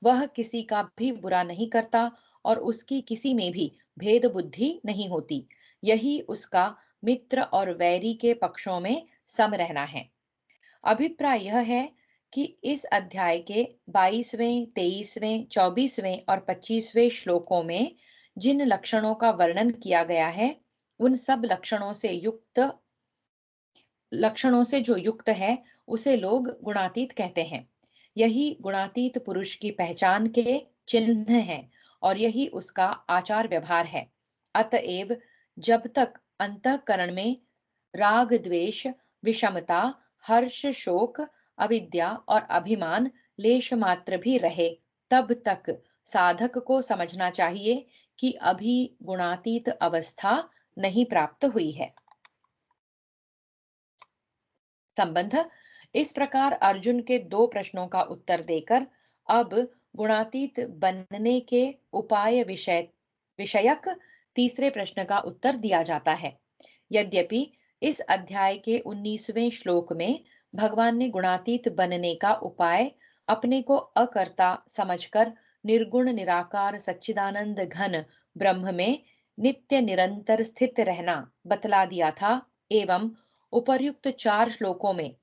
वह किसी का भी बुरा नहीं करता और उसकी किसी में भी भेद बुद्धि नहीं होती। यही उसका मित्र और वैरी के पक्षों में सम रहना है। अभिप्राय यह है कि इस अध्याय के 22वें, 23वें, 24वें और 25वें श्लोकों में जिन लक्षणों का वर्णन किया गया है, उन सब लक्षणों से जो युक्त है, उसे लोग गुणातीत कहते हैं। यही गुणातीत पुरुष की पहचान के चिन्ह हैं और यही उसका आचार व्यवहार है। अतएव जब तक अंतःकरण में राग द्वेष, विषमता, हर्ष शोक, अविद्या और अभिमान लेश मात्र भी रहे, तब तक साधक को समझना चाहिए कि अभी गुणातीत अवस्था नहीं प्राप्त हुई है। संबंध। इस प्रकार अर्जुन के 2 प्रश्नों का उत्तर देकर अब गुणातीत बनने के उपाय विषयक तीसरे प्रश्न का उत्तर दिया जाता है। यद्यपि इस अध्याय के 19वें श्लोक में भगवान ने गुणातीत बनने का उपाय अपने को अकर्ता समझकर निर्गुण निराकार सच्चिदानंद घन ब्रह्म में नित्य निरंतर स्थित रहना बतला दिया था, एवं उपर्युक्त 4 श्लोकों में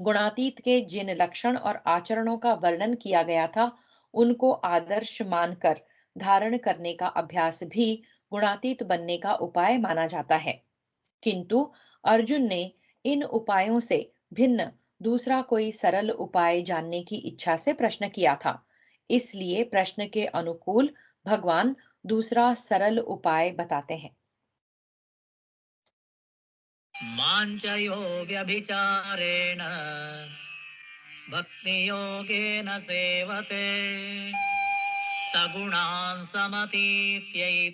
गुणातीत के जिन लक्षण और आचरणों का वर्णन किया गया था, उनको आदर्श मानकर धारण करने का अभ्यास भी गुणातीत बनने का उपाय माना जाता है। किंतु अर्जुन ने इन उपायों से भिन्न दूसरा कोई सरल उपाय जानने की इच्छा से प्रश्न किया था। इसलिए प्रश्न के अनुकूल भगवान दूसरा सरल उपाय बताते हैं। माञ्चयो व्यभिचारेण भक्तियोगेन सेवते सगुणान् समतीत्यैतान्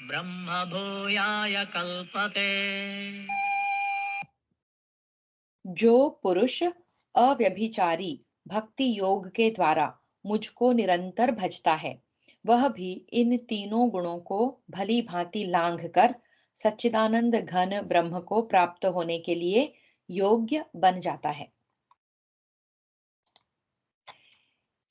ब्रह्मभूयाय कल्पते। जो पुरुष अव्यभिचारी भक्ति योग के द्वारा मुझको निरंतर भजता है, वह भी इन तीनों गुणों को भली भांति लांघ कर सच्चिदानंद घन ब्रह्म को प्राप्त होने के लिए योग्य बन जाता है।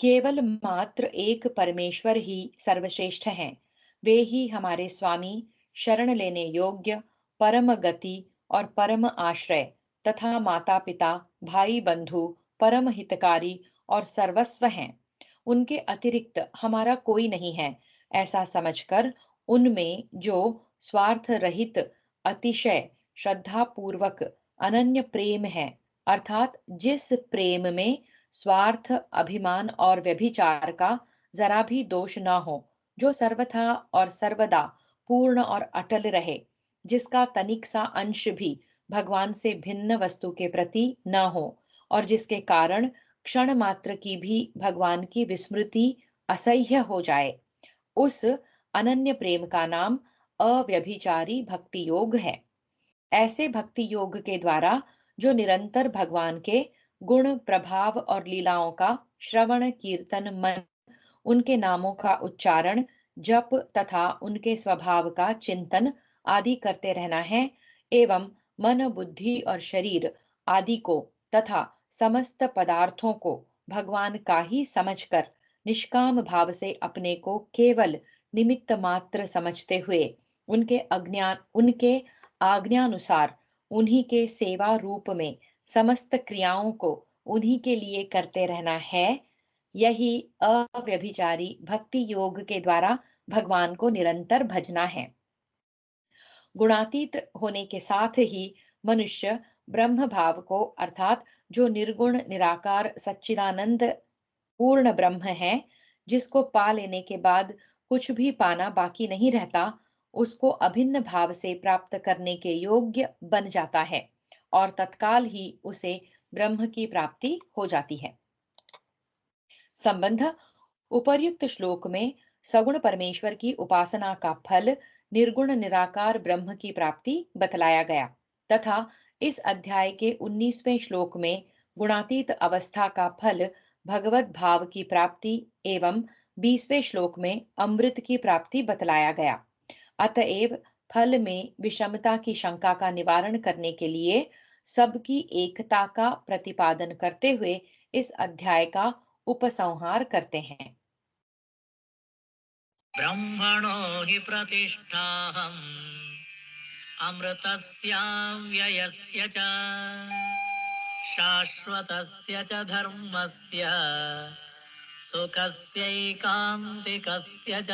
केवल मात्र एक परमेश्वर ही सर्वश्रेष्ठ हैं। वे ही हमारे स्वामी, शरण लेने योग्य, परम गति और परम आश्रय तथा माता पिता, भाई बंधु, परम हितकारी और सर्वस्व हैं। उनके अतिरिक्त हमारा कोई नहीं है, ऐसा समझकर उनमें जो स्वार्थ रहित अतिशय श्रद्धा पूर्वक अनन्य प्रेम है, अर्थात जिस प्रेम में स्वार्थ, अभिमान और व्यभिचार का जरा भी दोष न हो, जो सर्वथा और सर्वदा पूर्ण और अटल रहे, जिसका तनिक सा अंश भी भगवान से भिन्न वस्तु के प्रति न हो और जिसके कारण क्षण मात्र की भी भगवान की विस्मृति असह्य हो जाए, उस अनन्य प्रेम का नाम अव्यभिचारी भक्ति योग है। ऐसे भक्ति योग के द्वारा जो निरंतर भगवान के गुण, प्रभाव और लीलाओं का श्रवण, कीर्तन, मन, उनके नामों का उच्चारण, जप तथा उनके स्वभाव का चिंतन आदि करते रहना है, एवं मन, बुद्धि और शरीर आदि को तथा समस्त पदार्थों को भगवान का ही समझकर निष्काम भाव से अपने को केवल निमित्त मात्र समझते हुए उनके आज्ञानुसार उन्हीं के सेवा रूप में समस्त क्रियाओं को उन्हीं के लिए करते रहना है, यही अव्यभिचारी भक्ति योग के द्वारा भगवान को निरंतर भजना है। गुणातीत होने के साथ ही मनुष्य ब्रह्म भाव को अर्थात जो निर्गुण निराकार सच्चिदानंद पूर्ण ब्रह्म है, जिसको पा लेने के बाद कुछ भी पाना बाकी नहीं रहता, उसको अभिन्न भाव से प्राप्त करने के योग्य बन जाता है और तत्काल ही उसे ब्रह्म की प्राप्ति हो जाती है। संबंध उपर्युक्त श्लोक में सगुण परमेश्वर की उपासना का फल निर्गुण निराकार ब्रह्म की प्राप्ति बतलाया गया तथा इस अध्याय के 19वें श्लोक में गुणातीत अवस्था का फल भगवत भाव की प्राप्ति एवं 20वें श्लोक में अमृत की प्राप्ति बतलाया गया। अतएव फल में विषमता की शंका का निवारण करने के लिए सबकी एकता का प्रतिपादन करते हुए इस अध्याय का उपसंहार करते हैं। ब्रह्मणो हि प्रतिष्ठाहम् अमृतस्याव्ययस्य च शाश्वतस्य च धर्मस्य सुखस्यैकान्तिकस्य च।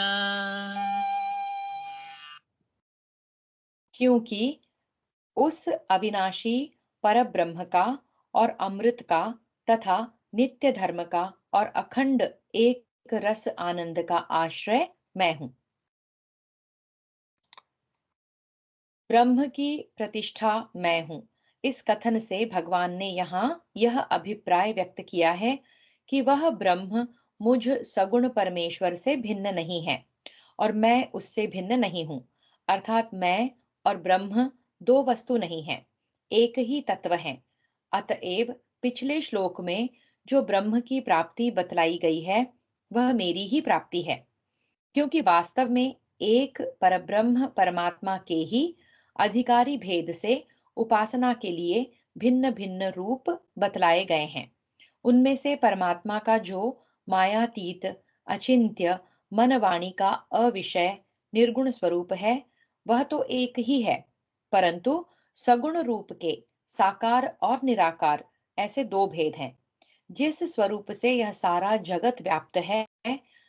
क्योंकि उस अविनाशी परब्रह्म का और अमृत का तथा नित्य धर्म का और अखंड एक रस आनंद का आश्रय मैं हूं। ब्रह्म की प्रतिष्ठा मैं हूं, इस कथन से भगवान ने यहाँ यह अभिप्राय व्यक्त किया है कि वह ब्रह्म मुझ सगुण परमेश्वर से भिन्न नहीं है और मैं उससे भिन्न नहीं हूं, अर्थात मैं और ब्रह्म दो वस्तु नहीं है, एक ही तत्व है। अतएव पिछले श्लोक में जो ब्रह्म की प्राप्ति बतलाई गई है वह मेरी ही प्राप्ति है, क्योंकि वास्तव में एक परब्रह्म परमात्मा के ही अधिकारी भेद से उपासना के लिए भिन्न भिन्न रूप बतलाए गए हैं। उनमें से परमात्मा का जो मायातीत अचिंत्य मन वाणी का अविषय निर्गुण स्वरूप है वह तो एक ही है, परंतु सगुण रूप के साकार और निराकार ऐसे दो भेद हैं। जिस स्वरूप से यह सारा जगत व्याप्त है,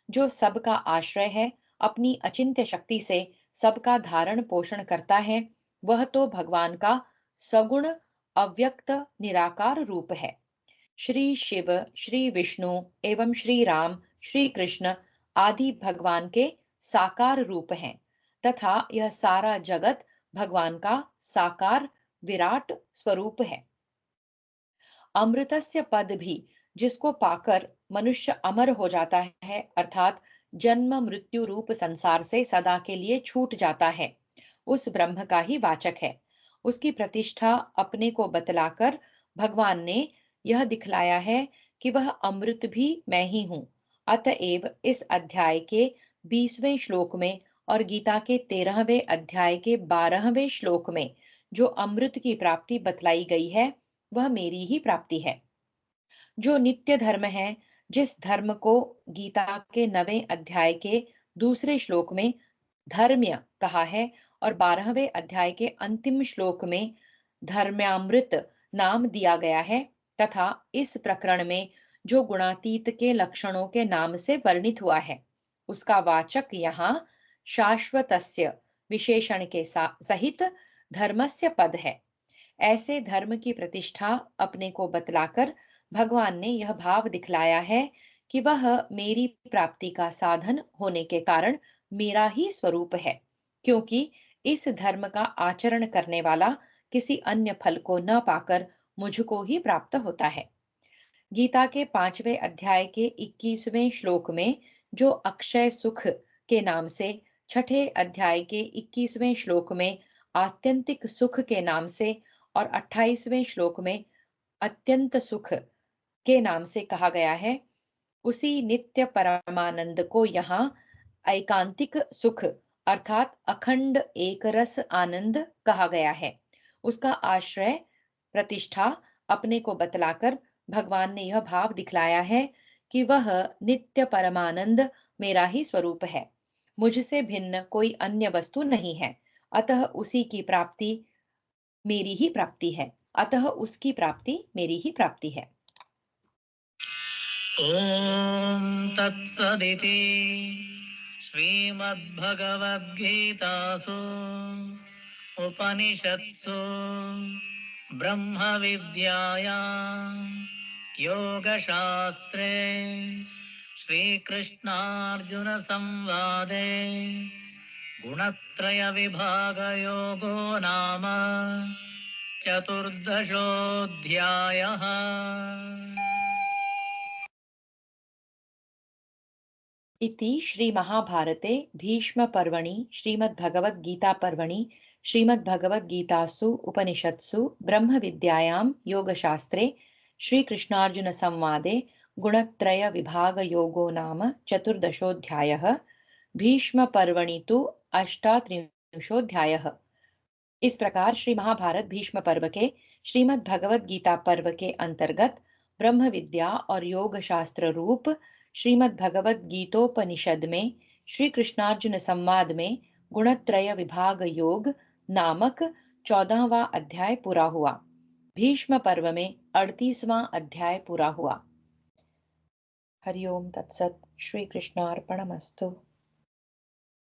जो सबका आश्रय है, अपनी अचिंत्य शक्ति से सबका धारण पोषण करता है, वह तो भगवान का सगुण अव्यक्त निराकार रूप है। श्री शिव, श्री विष्णु एवं श्री राम, श्री कृष्ण आदि भगवान के साकार रूप हैं तथा यह सारा जगत भगवान का साकार विराट स्वरूप है। अमृतस्य पद भी जिसको पाकर मनुष्य अमर हो जाता है, अर्थात जन्म मृत्यु रूप संसार से सदा के लिए छूट जाता है, उस ब्रह्म का ही वाचक है। उसकी प्रतिष्ठा अपने को बतलाकर भगवान ने यह दिखलाया है कि वह अमृत भी मैं ही हूं। अतएव इस अध्याय के 20वें श्लोक में और गीता के 13वें अध्याय के 12वें श्लोक में जो अमृत की प्राप्ति बतलाई गई है वह मेरी ही प्राप्ति है। जो नित्य धर्म है, जिस धर्म को गीता के 9वें अध्याय के दूसरे श्लोक में धर्म्य कहा है और 12वें अध्याय के अंतिम श्लोक में धर्म्यामृत नाम दिया गया है तथा इस प्रकरण में जो गुणातीत के लक्षणों के नाम से वर्णित हुआ है, उसका वाचक यहाँ शाश्वतस्य विशेषण के सहित धर्मस्य पद है। ऐसे धर्म की प्रतिष्ठा अपने को बतलाकर भगवान ने यह भाव दिखलाया है कि वह मेरी प्राप्ति का साधन होने के कारण मेरा ही स्वरूप है, क्योंकि इस धर्म का आचरण करने वाला किसी अन्य फल को न पाकर मुझको ही प्राप्त होता है। गीता के 5वें अध्याय के 21वें श्लोक में जो अक्षय सुख के नाम से, 6ठे अध्याय के 21वें श्लोक में आत्यंतिक सुख के नाम से और 28वें श्लोक में अत्यंत सुख के नाम से कहा गया है, उसी नित्य परमानंद को यहाँ एकांतिक सुख अर्थात अखंड एक रस आनंद कहा गया है। उसका आश्रय प्रतिष्ठा अपने को बतलाकर भगवान ने यह भाव दिखलाया है कि वह नित्य परमानंद मेरा ही स्वरूप है, मुझसे भिन्न कोई अन्य वस्तु नहीं है। अतः उसी की प्राप्ति मेरी ही प्राप्ति है, अतः उसकी प्राप्ति मेरी ही प्राप्ति है। ॐ तत्सदिति श्रीमद्भगवद्गीतासु उपनिषत्सु ब्रह्मविद्यायां योगशास्त्रे श्रीकृष्णार्जुनसंवादे गुणत्रयविभागयोगो नाम चतुर्दशोऽध्यायः। इति श्रीमहाभारते भीष्मपर्वणि श्रीमद्भगवद्गीतापर्वणि श्रीमद्भगवद्गीतासु उपनिषत्सु ब्रह्मविद्यायां योगशास्त्रे श्रीकृष्णार्जुनसंवादे गुणत्रयविभागयोगो नाम चतुर्दशोऽध्यायः। भीष्मपर्वणि तु अष्टात्रिंशोऽध्यायः। इस प्रकार श्री महाभारत भीष्म पर्व के श्रीमद् भगवद गीता पर्व के अंतर्गत ब्रह्म विद्या और योग शास्त्र रूप श्रीमद् भगवद गीतोपनिषद में श्री कृष्णार्जुन संवाद में गुणत्रय विभाग योग नामक 14वां अध्याय पूरा हुआ। भीष्म पर्व में 38वां अध्याय पूरा हुआ। हरिओम तत्सत। श्री कृष्णार्पणमस्तु।